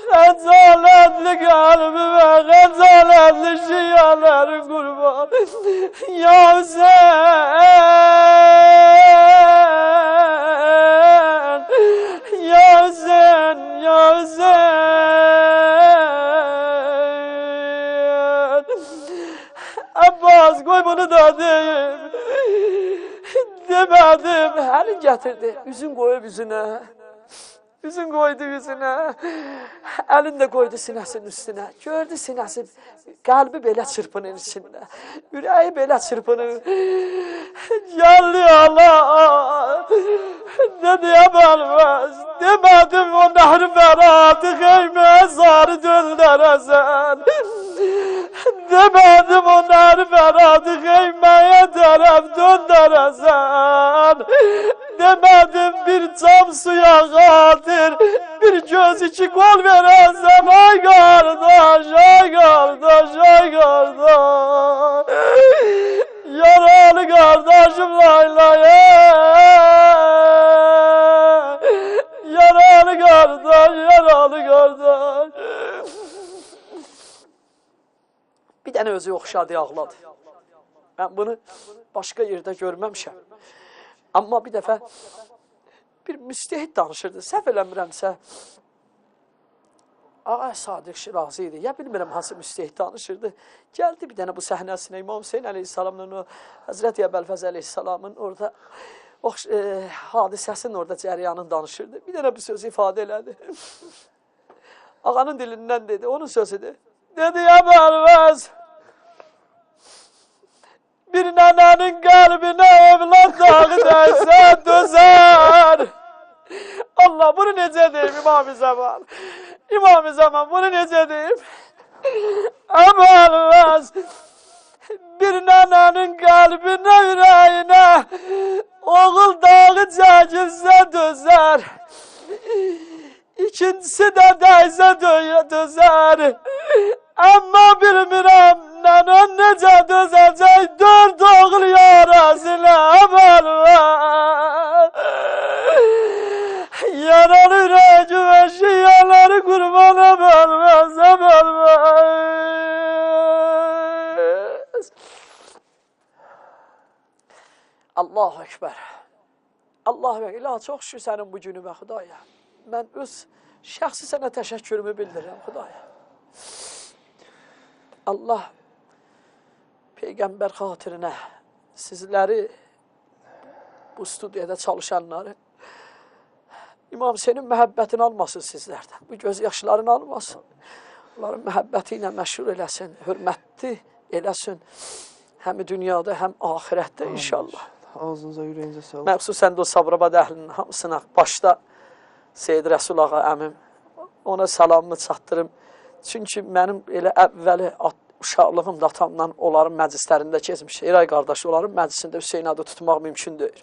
[SPEAKER 2] Xəcaletli qəlbimə, xəcaletli şiyaların qurban. Ya Hüseyin, ya Hüseyin, ya Hüseyin. Abbas koy bunu da deyim. Demedim. Elin getirdi. Üzün koyup yüzüne. Üzün koydu yüzüne. Elin de koydu sinesinin üstüne. Gördü sinesi. Kalbi belə çırpınır içinde. Yüreği belə çırpınır. Geldi Allah. Ne diyemez. Demedim o nehri beratı kıymeye zarı döndüresen. Demedim o nehri beratı kıymeye taraf döndüresen. Demedim bir cam suya katil, bir göz içi kol veresen. Ay kardeş, ay kardeş, ay kardeş. Yaralı kardeşim Layla'ya. Yaralı kardeş, yaralı kardeş. Bir dənə özü oxşadı, ağladı. Ben bunu başka yerde görməmişəm. Amma bir dəfə bir müstəhid danışırdı. Səhv eləmirəmsə, Ağa Sadiq Şirazi idi. Ya bilmirəm hansı müstəhid danışırdı. Gəldi bir dənə bu səhnəsinə İmam Hüseyin əleyhissalamla o Həzrəti Əbəlfəz əleyhissalamın orada o hadisəsinin orada cəryanını danışırdı. Bir dənə bir söz ifadə elədi. Ağanın dilindən dedi. Onun sözüdür. Dedi ya Əbəlfəz, bir nənənin qəlbinə evlad dağı dəysə dözər. Allah bunu necə deyim İmam-ı Zaman? İmam-ı Zaman bunu necə deyim? Əbəlfəz, bir nənənin qəlbinə, ürəyinə oğul dağı çəkilsə dözər. İkincisi də dəysə dözər. Amma bilmirəm nənən necə dözəcək dörd oğul yarasına. Əbəlfəz, yaralı ürəyi və şiyaları qurban. Əbəlfəz, Əbəlfəz. Allahu Ekber. Allahu Ekber. İlahi çox şükür sənin bu günümə Xudaya. Mən öz şəxsi sənə təşəkkürümü bildirirəm Xudaya. Allah Peygamber xatirinə sizləri, bu stüdyoda çalışanları, İmam Hüseynin məhəbbətini almasın sizlərdən. Bu gözyaşlarını almasın. Onların məhəbbəti ilə məşhur eləsin, hörmətli eləsin. Həm dünyada, həm ahirətdə inşallah.
[SPEAKER 1] Ağzınıza, yüreğinize sağlık.
[SPEAKER 2] Məxsusən də o Sabirabad əhlinin hamısına, başda Seyyid Rəsul ağa əmim, ona salamımı çatdırım. Çünki mənim elə əvvəli uşaqlığım da atamla onların məclislərində keçmiş. Eray qardaş, onların məclisində Hüseyin adı tutmaq mümkün deyil.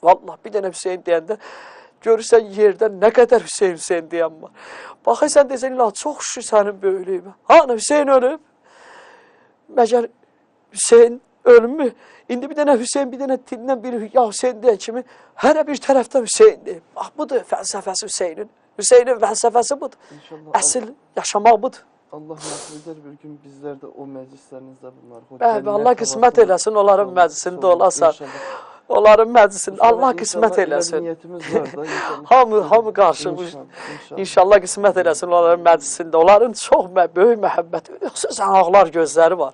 [SPEAKER 2] Vallahi bir dənə Hüseyin deyəndə görürsən yerdə nə qədər Hüseyin deyən var. Baxırsan desən, Allah çox şükür sənin böyüklüyümə. Hani Hüseyin ölüb? Məgər Hüseyin ölmü? İndi bir dənə Hüseyin, bir dənə dilindən biri ya Hüseyin deyən kimi hər bir tərəfdə Hüseyin deyir. Bax, budur fəlsəfəsi Hüseynin. Hüseynin fəlsəfəsi budur. Əsl yaşamaq budur.
[SPEAKER 1] Allah nasip eder bir gün bizler de o meclislerinizde bunlar.
[SPEAKER 2] Bəli, Allah qismət eləsin, onların məclisində olasan. Onların məclisində Allah qismət eləsin.
[SPEAKER 1] Niyetimiz var da inşallah.
[SPEAKER 2] Hamı qarşımış. İnşallah qismət eləsin onların məclisində. Onların çox böyük məhəbbəti, xüsusən ağlar gözləri var.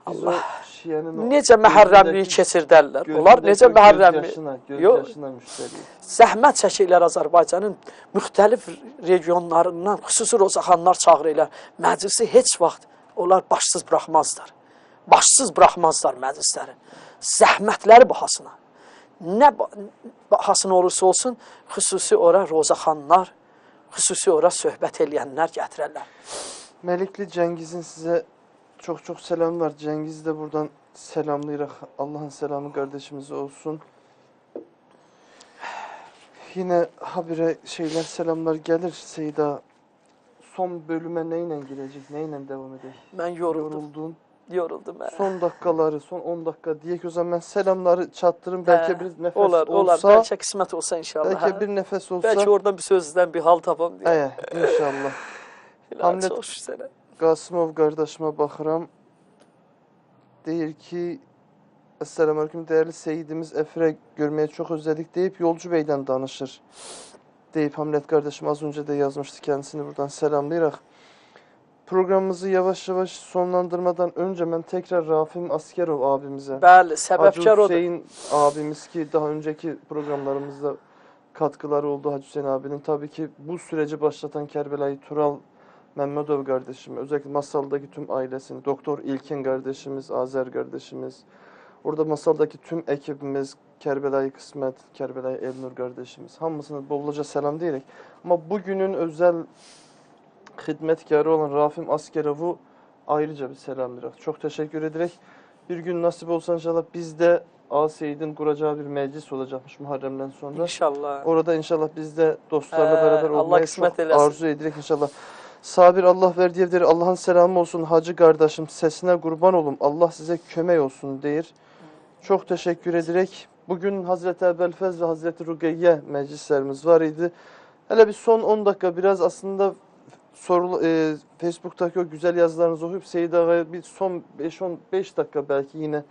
[SPEAKER 2] Allah necə məhərrəmliyi keçirdərlər. Onlar necə məhərrəmliyi. Zəhmət çəkirlər Azərbaycanın müxtəlif regionlarından, xüsusi rozaxanlar çağırırlar. Məclisi heç vaxt onlar başsız buraxmazlar. Başsız buraxmazlar məclisləri. Zəhmətləri bahasına. Nə bahasına olursa olsun, xüsusi ora rozaxanlar, xüsusi ora söhbət eləyənlər gətirərlər.
[SPEAKER 1] Melikli Cengiz'in size çok selam var. Cengiz de buradan selamlayırıq. Allah'ın selamı kardeşimize olsun. Yine habire selamlar gelir Seyda. Son bölüme neyle girecek, neyle devam edecek?
[SPEAKER 2] Ben yoruldum. yoruldum.
[SPEAKER 1] Son dakikaları, son 10 dakika diye ki o zaman ben selamları çattırım. Belki bir nefes
[SPEAKER 2] olar,
[SPEAKER 1] olsa.
[SPEAKER 2] Belki kısmet olsa inşallah.
[SPEAKER 1] Belki bir nefes olsa.
[SPEAKER 2] Belki oradan bir sözden bir hal tapam diye.
[SPEAKER 1] İnşallah. Hamlet Qasımov qardaşıma baxıram. Deyir ki, Esselamu Aleyküm, değerli Seyidimiz Efre görmeye çok özledik deyip Yolcu Bey'den danışır. Deyip Hamlet kardeşim az önce de yazmıştı, kendisini buradan selamlayarak. Programımızı yavaş yavaş sonlandırmadan önce ben tekrar Rafim Askerov abimize,
[SPEAKER 2] sebepkar
[SPEAKER 1] Hacı Hüseyin abimiz ki daha önceki programlarımızda katkıları oldu Hacı Hüseyin abinin. Tabii ki bu süreci başlatan Kerbela-i Tural Mehmedov kardeşim, özellikle Masal'daki tüm ailesini, Doktor İlkin kardeşimiz, Azer kardeşimiz, orada Masal'daki tüm ekibimiz, Kerbela-i Kısmet, Kerbela-i Elnur kardeşimiz, hamısına bolluca selam diyerek. Ama bugünün özel hizmetkarı olan Rafim Askerov'u ayrıca bir selam vererek, çok teşekkür ederek. Bir gün nasip olsa inşallah biz de Seyid'in kuracağı bir meclis olacakmış Muharrem'den sonra.
[SPEAKER 2] İnşallah.
[SPEAKER 1] Orada inşallah biz de dostlarla beraber olmayı çok
[SPEAKER 2] eylesin.
[SPEAKER 1] arzu ederek inşallah. Sabir Allah verdiği evleri Allah'ın selamı olsun hacı kardeşim, sesine kurban olun, Allah size kömek olsun deyir. Çok teşekkür ederek bugün Hazreti Ebelfez ve Hazreti Rugeyye meclislerimiz var idi. Hele bir son 10 dakika biraz aslında Facebook'taki o güzel yazılarınızı okuyup Seyit Ağa'ya bir son 5 dakika belki yine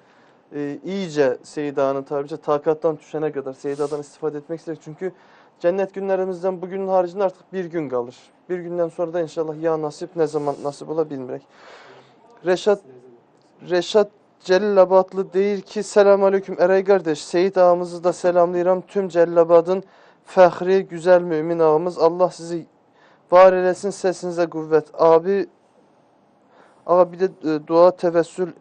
[SPEAKER 1] iyice Seyit Ağa'nın tabiriyle takattan düşene kadar Seyit Ağa'dan istifade etmek istedik. Çünkü cennet günlerimizden bugünün haricinde artık bir gün kalır. Bir günden sonra da inşallah ya nasip ne zaman nasip ola bilmirek. Reşat Cellabadlı deyir ki selamun aleyküm Eray kardeş, Seyit ağamızı da selamlayıram. Tüm Cellabad'ın fəxri güzel mümin ağamız. Allah sizi var eylesin, sesinize kuvvet. Ağa bir de dua tevessül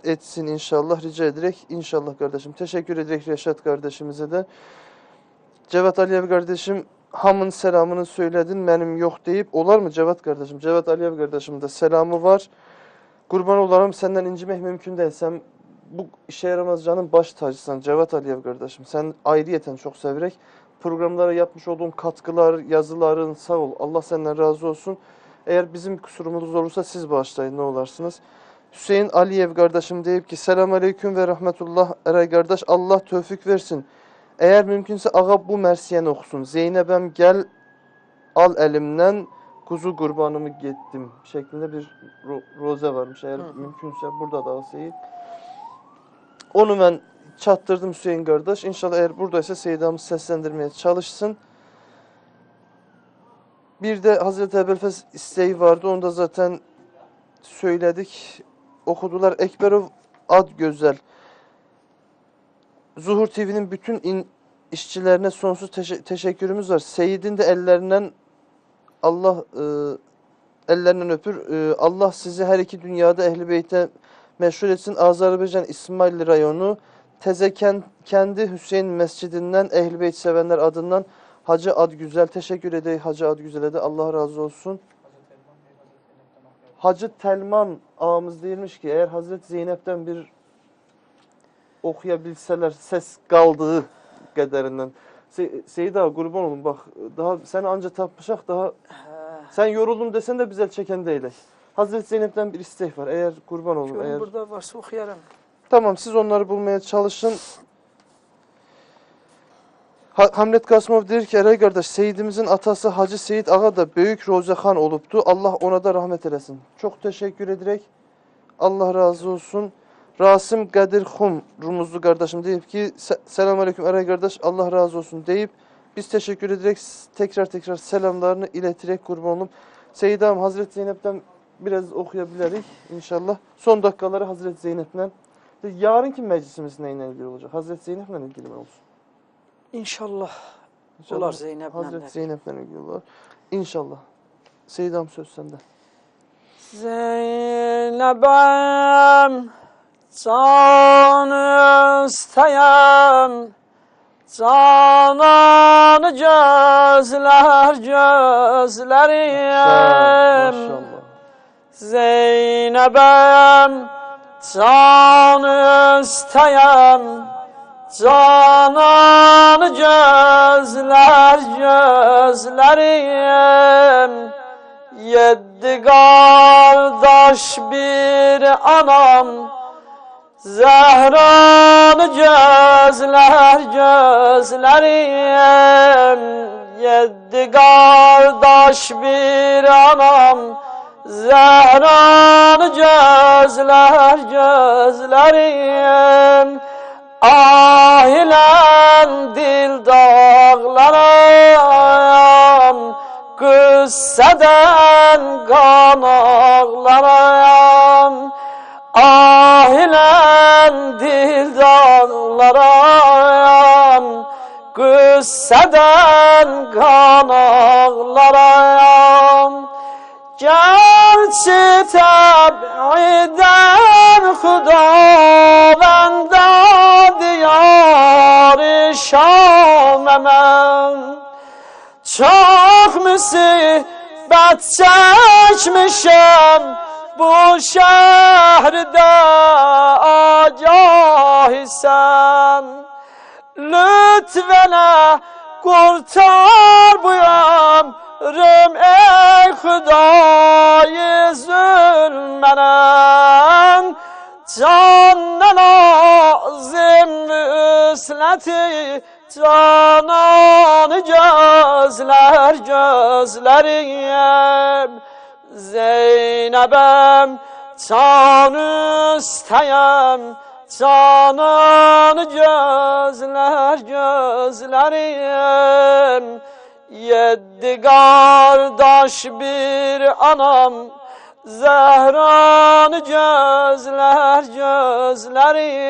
[SPEAKER 1] etsin inşallah rica ederek. İnşallah kardeşim. Teşekkür ederek Reşat kardeşimize de. Cevat Aliyev kardeşim hamın selamını söyledin benim yok deyip olar mı Cevat kardeşim? Cevat Aliyev kardeşim de selamı var. Kurban olarım senden incimek mümkün değil. Sen bu işe yaramaz canın baş tacısan Cevat Aliyev kardeşim. Sen ayrıyeten çok severek programlara yapmış olduğun katkılar, yazıların sağ ol. Allah senden razı olsun. Eğer bizim kusurumuz olursa siz bağışlayın ne olarsınız. Hüseyin Aliyev kardeşim deyip ki selamun aleyküm ve rahmetullah Eray kardeş Allah tövfik versin. Eğer mümkünse ağa bu mersiyeni okusun. Zeynep'em gel al elimden kuzu kurbanımı gittim şeklinde bir roze varmış. Eğer mümkünse burada da Seyit. Onu ben çattırdım Hüseyin kardeş. İnşallah eğer buradaysa Seyida'mız seslendirmeye çalışsın. Bir de Hazreti Ebelfez isteği vardı. Onu da zaten söyledik. Okudular. Ekberov ad güzel. Zuhur TV'nin bütün işçilerine sonsuz teşekkürümüz var. Seyid'in de ellerinden Allah ellerinden öpür. Allah sizi her iki dünyada Ehl-i Beyt'e meşhur etsin. Azerbaycan İsmail rayonu kendi Hüseyin Mescidinden Ehl-i Beyt sevenler adından Hacı Adgüzel teşekkür edeyim. Hacı Adgüzel'e de Allah razı olsun. Hacı Telman ağamız değilmiş ki eğer Hazreti Zeynep'ten bir okuyabilseler ses kaldığı kaderinden. Seyit ağa kurban olun bak daha seni anca tapmışak daha sen yoruldum desen de bize çeken değilik. Hazreti Zeynep'ten bir istek var eğer kurban olun. Eğer
[SPEAKER 2] burada varsa okuyarım.
[SPEAKER 1] Tamam siz onları bulmaya çalışın. Hamlet Qasımov deyir ki Eray kardeş Seyidimizin atası Hacı Seyit ağa da Böyük Rozəxan olubdu. Allah ona da rahmet eləsin. Çok teşekkür ederek Allah razı olsun. Rasim Qədir Xum Rumuzlu kardeşim deyip ki selamun aleyküm Eray kardeş Allah razı olsun deyip biz teşekkür ederek tekrar selamlarını ileterek kurban olup Seyid ağam Hazreti Zeynep'ten biraz okuyabilirik inşallah. Son dakikaları Hazreti Zeynep'le. Yarınki meclisimiz neyle ilgili olacak? Hazreti Zeynep'le ilgili mi olsun?
[SPEAKER 2] İnşallah. Olar Zeynep'le.
[SPEAKER 1] Hazreti Zeynep'le ilgili olur. İnşallah. Seyid ağam söz sende.
[SPEAKER 2] Zeynep'em can istəyəm, cananı gözləriyəm.
[SPEAKER 1] Maşallah.
[SPEAKER 2] Zeynep'em can istəyəm, cananı gözləriyəm. Yedi kardeş bir anam, Zehranı gözler gözlerim. Yedi kardeş bir anam, Zehranı gözler gözlerim. Ah ile dil dağlarım, Qüssədən qan ağlarım. Ah ile dil dağlarım, Qüssədən qan ağlarım. Gerçi təb'iden Xudavəndə diyar-ı Şaməm, çok musibet çekmişim bu şehirde agah sen. Lütfene kurtar bu ömrüm ey Hüdayi zulmenen. Canın azim vüsleti, cananı gözler gözlerim. Zeynep'em can isteyem, cananı gözler gözlerim. Yedi kardeş bir anam, Zehranı gözler gözlerim.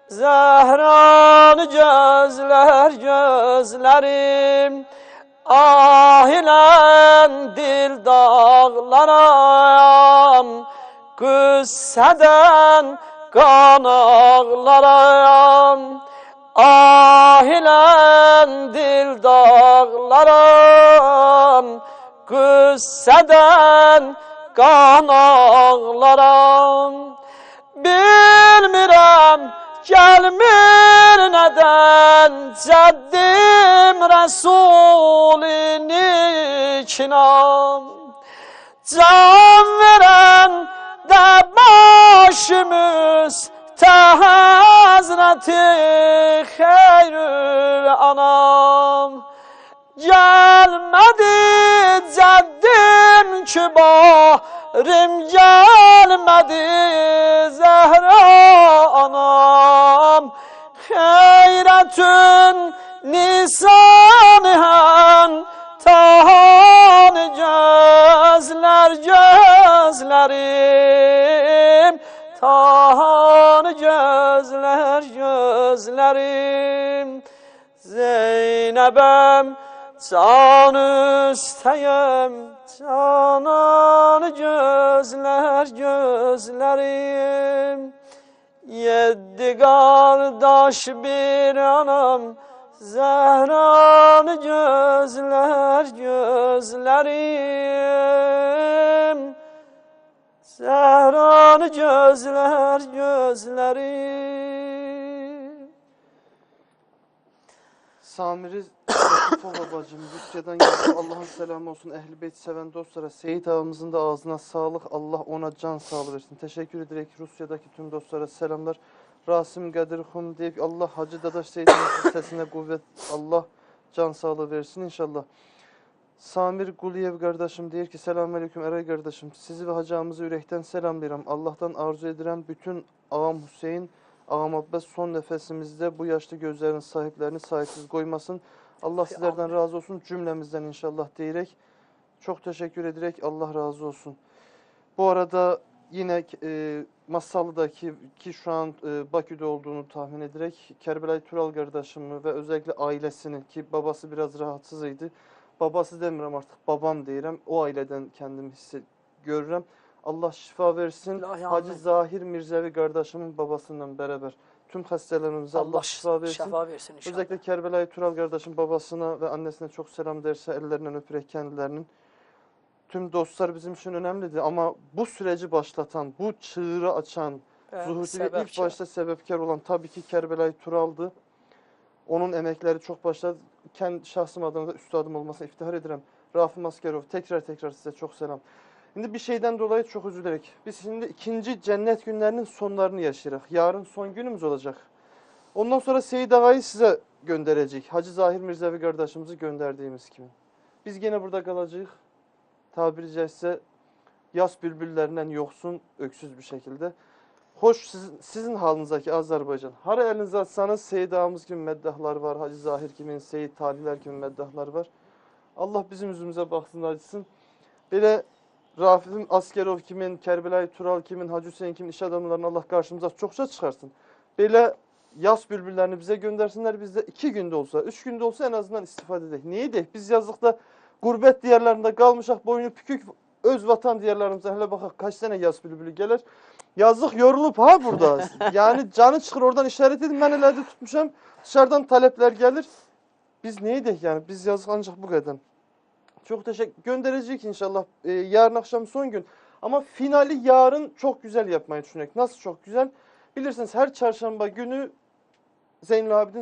[SPEAKER 2] Zehranı gözler gözlerim. Ah ile dil dağlarım, Qüssədən qan ağlarım. Ah ile dil dağlarım, Qüssədən qan ağlarım. Bilmirəm gelmir neden ceddim Resulün ikinam. Can veren de başımız Hazreti Hayrül Anam. Gelmedi ceddim kibarım, gelmedi Zehra anam. Hayretün nisanihen tahan gözler gözlerim. Tahan gözler gözlerim. Zeynep'em can isteyem, cananı gözler gözlerim. Yedi kardeş bir anam, Zehranı gözler gözlerim. Zehranı gözler gözlerim.
[SPEAKER 1] Samiri Zakipova bacım, Rusya'dan geldi. Allah'ın selamı olsun. Ehl-i Beyt seven dostlara. Seyit ağamızın da ağzına sağlık. Allah ona can sağlığı versin. Teşekkür ederek Rusya'daki tüm dostlara selamlar. Rasim Kadir Hun diyor ki Allah Hacı Dadaş Seyit'in sesine kuvvet. Allah can sağlığı versin inşallah. Samir Guliyev kardeşim diyor ki selamünaleyküm Eray kardeşim. Sizi ve hacamızı yürekten selamlayıram. Allah'tan arzu edilen bütün ağam Hüseyin, ağam Abbas son nefesimizde bu yaşlı gözlerin sahiplerini sahipsiz koymasın. Allah sizlerden razı olsun cümlemizden inşallah diyerek çok teşekkür ederek Allah razı olsun. Bu arada yine Masallı'daki ki şu an Bakü'de olduğunu tahmin ederek Kerbelay Tural kardeşimi ve özellikle ailesini ki babası biraz rahatsızıydı. Babası demiyorum artık babam diyelim. O aileden kendimi görürüm. Allah şifa versin. Hacı Zahir Mirzevi kardeşimin babasından beraber tüm hastalarımıza Allah şifa versin.
[SPEAKER 2] inşallah.
[SPEAKER 1] Özellikle Kerbelay Tural kardeşim babasına ve annesine çok selam derse ellerinden öperek kendilerinin. Tüm dostlar bizim için önemlidir ama bu süreci başlatan, bu çığırı açan, Zuhurti'ye ilk başta sebepkar olan tabii ki Kerbelay Tural'dı. Onun emekleri çok başladı. Kendi şahsım adına da üstadım olmasına iftihar ederim. Rafim Askerov tekrar size çok selam. Şimdi bir şeyden dolayı çok üzülerek biz şimdi ikinci cennet günlerinin sonlarını yaşayırıq. Yarın son günümüz olacak. Ondan sonra Seyid Ağa'yı size gönderecek. Hacı Zahir Mirzevi kardeşimizi gönderdiğimiz gibi. Biz gene burada kalacağız. Tabiri caizse yaz bülbüllerinden yoksun, öksüz bir şekilde. Hoş sizin halinizdeki Azerbaycan. Hara elinize atsanız Seyid Ağamız gibi meddahlar var. Hacı Zahir gibi, Seyid Taliler gibi meddahlar var. Allah bizim yüzümüze baksın, acısın. Böyle Rafim Askerov kimin, Kerbelay Tural kimin, Hacı Hüseyin kimin iş adamlarını Allah karşımıza çokça çıkarsın. Böyle yaz bülbüllerini bize göndersinler. Biz de 2 günde olsa, 3 günde olsa en azından istifade edelim. Niye de? Biz yazlıkta gurbet diyarlarında kalmışak, boynu pükük öz vatan diyarlarımıza hele bakak kaç sene yaz bülbülü gelir. Yazlık yorulup ha burada. Yani canı çıkır oradan işaret edin. Ben elerde tutmuşam. Dışarıdan talepler gelir. Biz neydik yani? Biz yazık ancak bu kadar. Çok teşekkür. Gönderecek inşallah. Yarın akşam son gün. Ama finali yarın çok güzel yapmayı düşünüyoruz. Nasıl çok güzel? Bilirsiniz her çarşamba günü Zeynel Abidin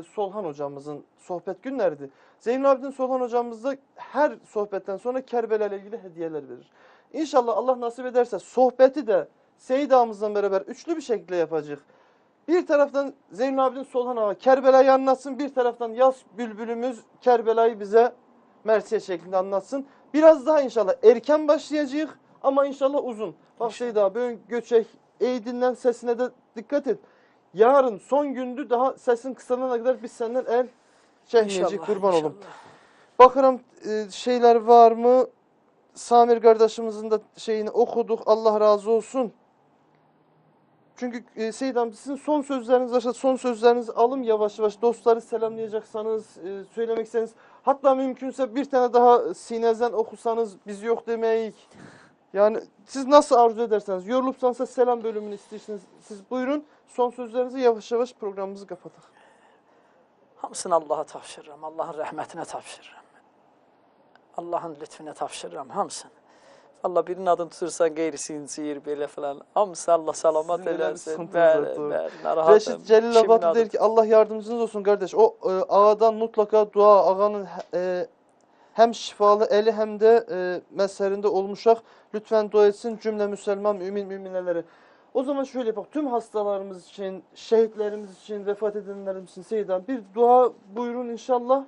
[SPEAKER 1] Solhan hocamızın sohbet günlerdi. Zeynel Abidin Solhan hocamız da her sohbetten sonra Kerbela ile ilgili hediyeler verir. İnşallah Allah nasip ederse sohbeti de Seyid Ağamızla beraber üçlü bir şekilde yapacağız. Bir taraftan Zeynel Abidin Solhan Ağa Kerbela'yı anlatsın. Bir taraftan yaz bülbülümüz Kerbela'yı bize mersiye şeklinde anlatsın. Biraz daha inşallah erken başlayacağız ama inşallah uzun. Bak Seyid Ağa böyle göçek eğdinden sesine de dikkat et. Yarın son gündü daha sesin kısalana kadar biz senden el çekmeyecek kurban olun. Bakırım şeyler var mı? Samir kardeşimizin de şeyini okuduk. Allah razı olsun. Çünkü Seyid amca sizin son sözleriniz varsa son sözlerinizi alın yavaş yavaş. Dostları selamlayacaksanız, söylemek istediğiniz. Hatta mümkünse bir tane daha sinezden okusanız biz yok demeyik. Yani siz nasıl arzu ederseniz. Yorulupsansa selam bölümünü istiyorsunuz. Siz buyurun. Son sözlerinizi yavaş yavaş programımızı kapatalım.
[SPEAKER 2] Hamısını Allah'a tapşırıram. Allah'ın rəhmətinə tapşırıram. Allah'ın lütfüne tapşırıram hamısını. Allah birinin adını tutursan qeyrisi inciyir belə falan. Hamısı Allah salamat eləsin. Bəli, narahatım.
[SPEAKER 1] Reşit Celil Abad der ki Allah yardımcınız olsun kardeş. O ağadan mutlaka dua, ağanın hem şifalı eli hem de mezherinde olmuşak. Lütfen dua etsin cümle Müslüman müminelere. O zaman şöyle bak tüm hastalarımız için, şehitlerimiz için, vefat edenlerimiz için Seyyidem bir dua buyurun inşallah.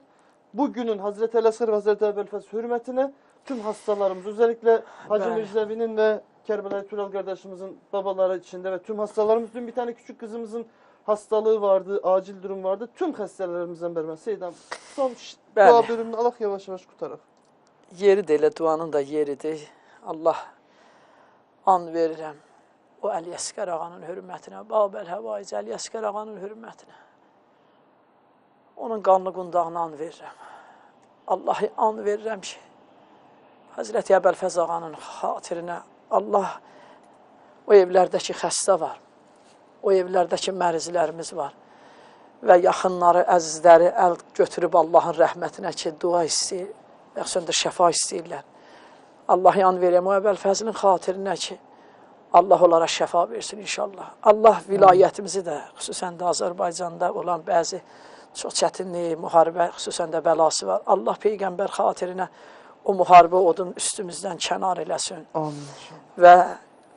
[SPEAKER 1] Bugünün Hazreti El-Asır ve Hazreti Ebelfes hürmetine tüm hastalarımız özellikle Hacı Mirzevi'nin ve Kerbela Tural kardeşimizin babaları içinde ve tüm hastalarımız dün bir tane küçük kızımızın hastalığı vardı, acil durum vardı. Tüm hastelerimizden beraber Seyyidem son dua bölümünü Allah yavaş yavaş kurtarak.
[SPEAKER 2] Yeri de elə duanın da yeridir. Allah an verirəm. O Əli Əsgər ağanın hürmətinə, Babəl Həvaiz Əli Əsgər ağanın hürmətinə. Onun qanlı qundağına an verirəm. Allah'a an verirəm ki, Hazreti Əbəlfəz ağanın xatirinə Allah o evlərdəki xəstə var, o evlərdəki mərizlərimiz var və yaxınları, əzizləri əl götürüb Allahın rəhmətinə ki, dua istəyir, yaxşıdır da şəfa istəyirlər. Allah'a an verirəm o Əbəlfəzinin xatirinə ki, Allah onlara şəfa versin inşallah. Allah vilayətimizi də, xüsusən də Azərbaycanda olan bəzi çox çətinlik, müharibə, xüsusən də bəlası var. Allah Peyğəmbər xatirinə o müharibə odun üstümüzdən kənar eləsin.
[SPEAKER 1] Amin.
[SPEAKER 2] Və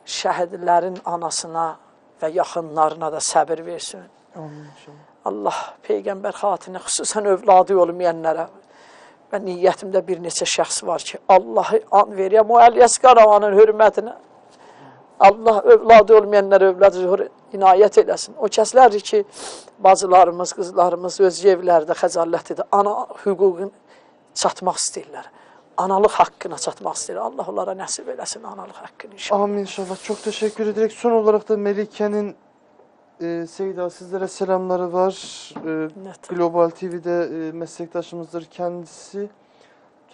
[SPEAKER 2] şəhidlərin anasına və yaxınlarına da səbir versin.
[SPEAKER 1] Amin.
[SPEAKER 2] Allah Peyğəmbər xatirinə, xüsusən övladı olmayanlara və niyyətimdə bir neçə şəxs var ki, Allah'ı an verəyəm o Əli Əsgər ağanın hürmətinə. Allah övladı olmayanlara övladı inayət eləsin. O kəslərdir ki, bacılarımız, qızlarımız öz evlərdə xəcalətlidir. Ana hüququn çatmaq istəyirlər. Analıq haqqına çatmaq istəyirlər. Allah onlara nəsib eləsin analıq haqqını inşallah.
[SPEAKER 1] Amin inşallah. Çok teşekkür ederek son olarak da Melike'nin Seyda sizlere selamları var. Global TV'de meslektaşımızdır kendisi.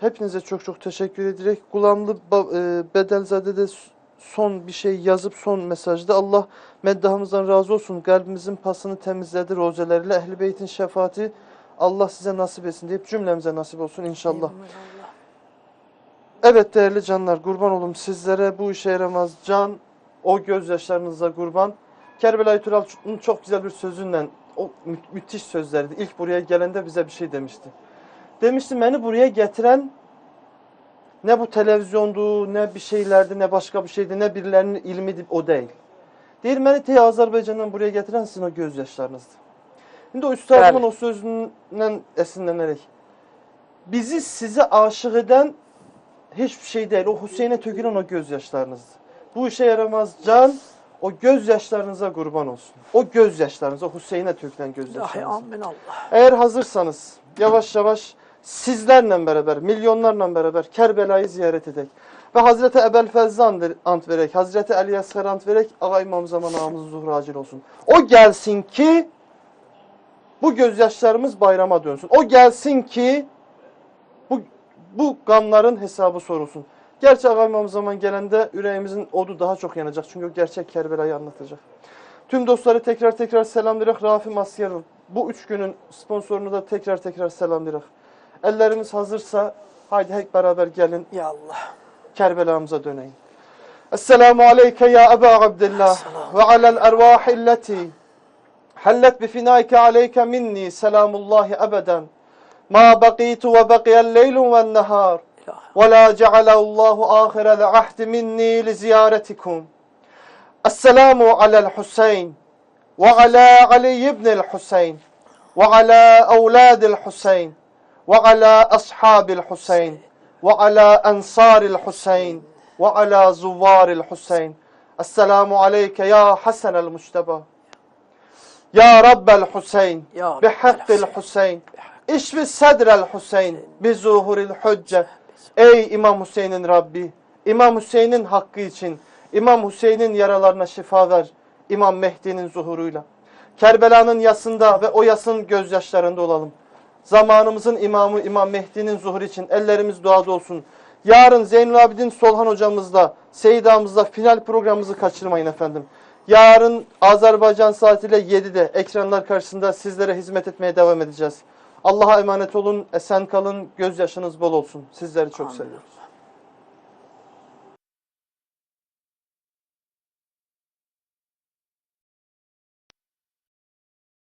[SPEAKER 1] Hepinize çok teşekkür ederek Gulamlı Bedelzade'de son bir şey yazıp son mesajda Allah meddahımızdan razı olsun. Kalbimizin pasını temizledi rozeleriyle. Ehl-i Beyt'in şefaati Allah size nasip etsin deyip cümlemize nasip olsun inşallah. Evet değerli canlar kurban olum sizlere bu işe yaramaz can o gözyaşlarınıza kurban. Kerbela Tural'ın çok güzel bir sözünden o müthiş sözlerdi. İlk buraya gelende bize bir şey demişti. Demişti beni buraya getiren Ne bu televizyondu, ne bir şeylerdi, ne başka bir şeydi, ne birilerinin ilmiydi, o değil. Değil, beni te Azərbaycandan buraya getiren sizin o gözyaşlarınızdı. Şimdi o üstadımın
[SPEAKER 2] Bəli.
[SPEAKER 1] o sözünden esinlenerek, bizi size aşık eden hiçbir şey değil, o Hüseyin'e tökülen o gözyaşlarınızdı. Bu işe yaramaz can, o gözyaşlarınıza kurban olsun. O gözyaşlarınız, o Hüseyin'e tökülen
[SPEAKER 2] Dahi
[SPEAKER 1] gözyaşlarınız.
[SPEAKER 2] amin Allah.
[SPEAKER 1] Eğer hazırsanız yavaş yavaş sizlerle beraber, milyonlarla beraber Kerbela'yı ziyaret edek. Ve Hazreti Ebelfez'e ant verek, Hazreti Ali Asgar'a ant verek, Ağa İmam Zaman ağamızın zuhru acil olsun. O gelsin ki bu gözyaşlarımız bayrama dönsün. O gelsin ki bu gamların hesabı sorulsun. Gerçi Ağa İmam Zaman gelende yüreğimizin odu daha çok yanacak. Çünkü o gerçek Kerbela'yı anlatacak. Tüm dostları tekrar selamlayarak Rafi Masyarov. Bu 3 günün sponsorunu da tekrar selamlayarak. Ellerimiz hazırsa haydi hep beraber gelin
[SPEAKER 2] Ya Allah.
[SPEAKER 1] Kerbela'mıza döneyin. Esselamu aleyke ya Eba Abdillah ve alel ervahi illeti hallet bifinaike aleyke minni selamullahi ebeden ma baqitu ve baqiyel leylun ve nehar ve la cealallahu ahirel ahdi minni li ziyaretikum. Esselamu alel Hüseyin ve ala Ali ibnil Hüseyin ve ala evladil Hüseyin ve ala ashabil Hüseyin ve ala ensaril Hüseyin ve ala zuvaril Hüseyin. Esselamu aleyke ya Hasanel Müşteba. Ya Rabbel Hüseyin
[SPEAKER 2] Ya
[SPEAKER 1] bihakkil Hüseyin. İşvi sedrel Hüseyin bi zuhuril hücce. Ey İmam Hüseyin'in Rabbi, İmam Hüseyin'in hakkı için, İmam Hüseyin'in yaralarına şifa ver, İmam Mehdi'nin zuhuruyla. Kerbela'nın yasında ve o yasın gözyaşlarında olalım. Zamanımızın imamı İmam Mehdi'nin zuhuru için ellerimiz duada olsun. Yarın Zeynel Abidin Solhan hocamızla, Seyyida'mızla final programımızı kaçırmayın efendim. Yarın Azerbaycan saatiyle 7'de ekranlar karşısında sizlere hizmet etmeye devam edeceğiz. Allah'a emanet olun, esen kalın, gözyaşınız bol olsun. Sizleri çok seviyoruz.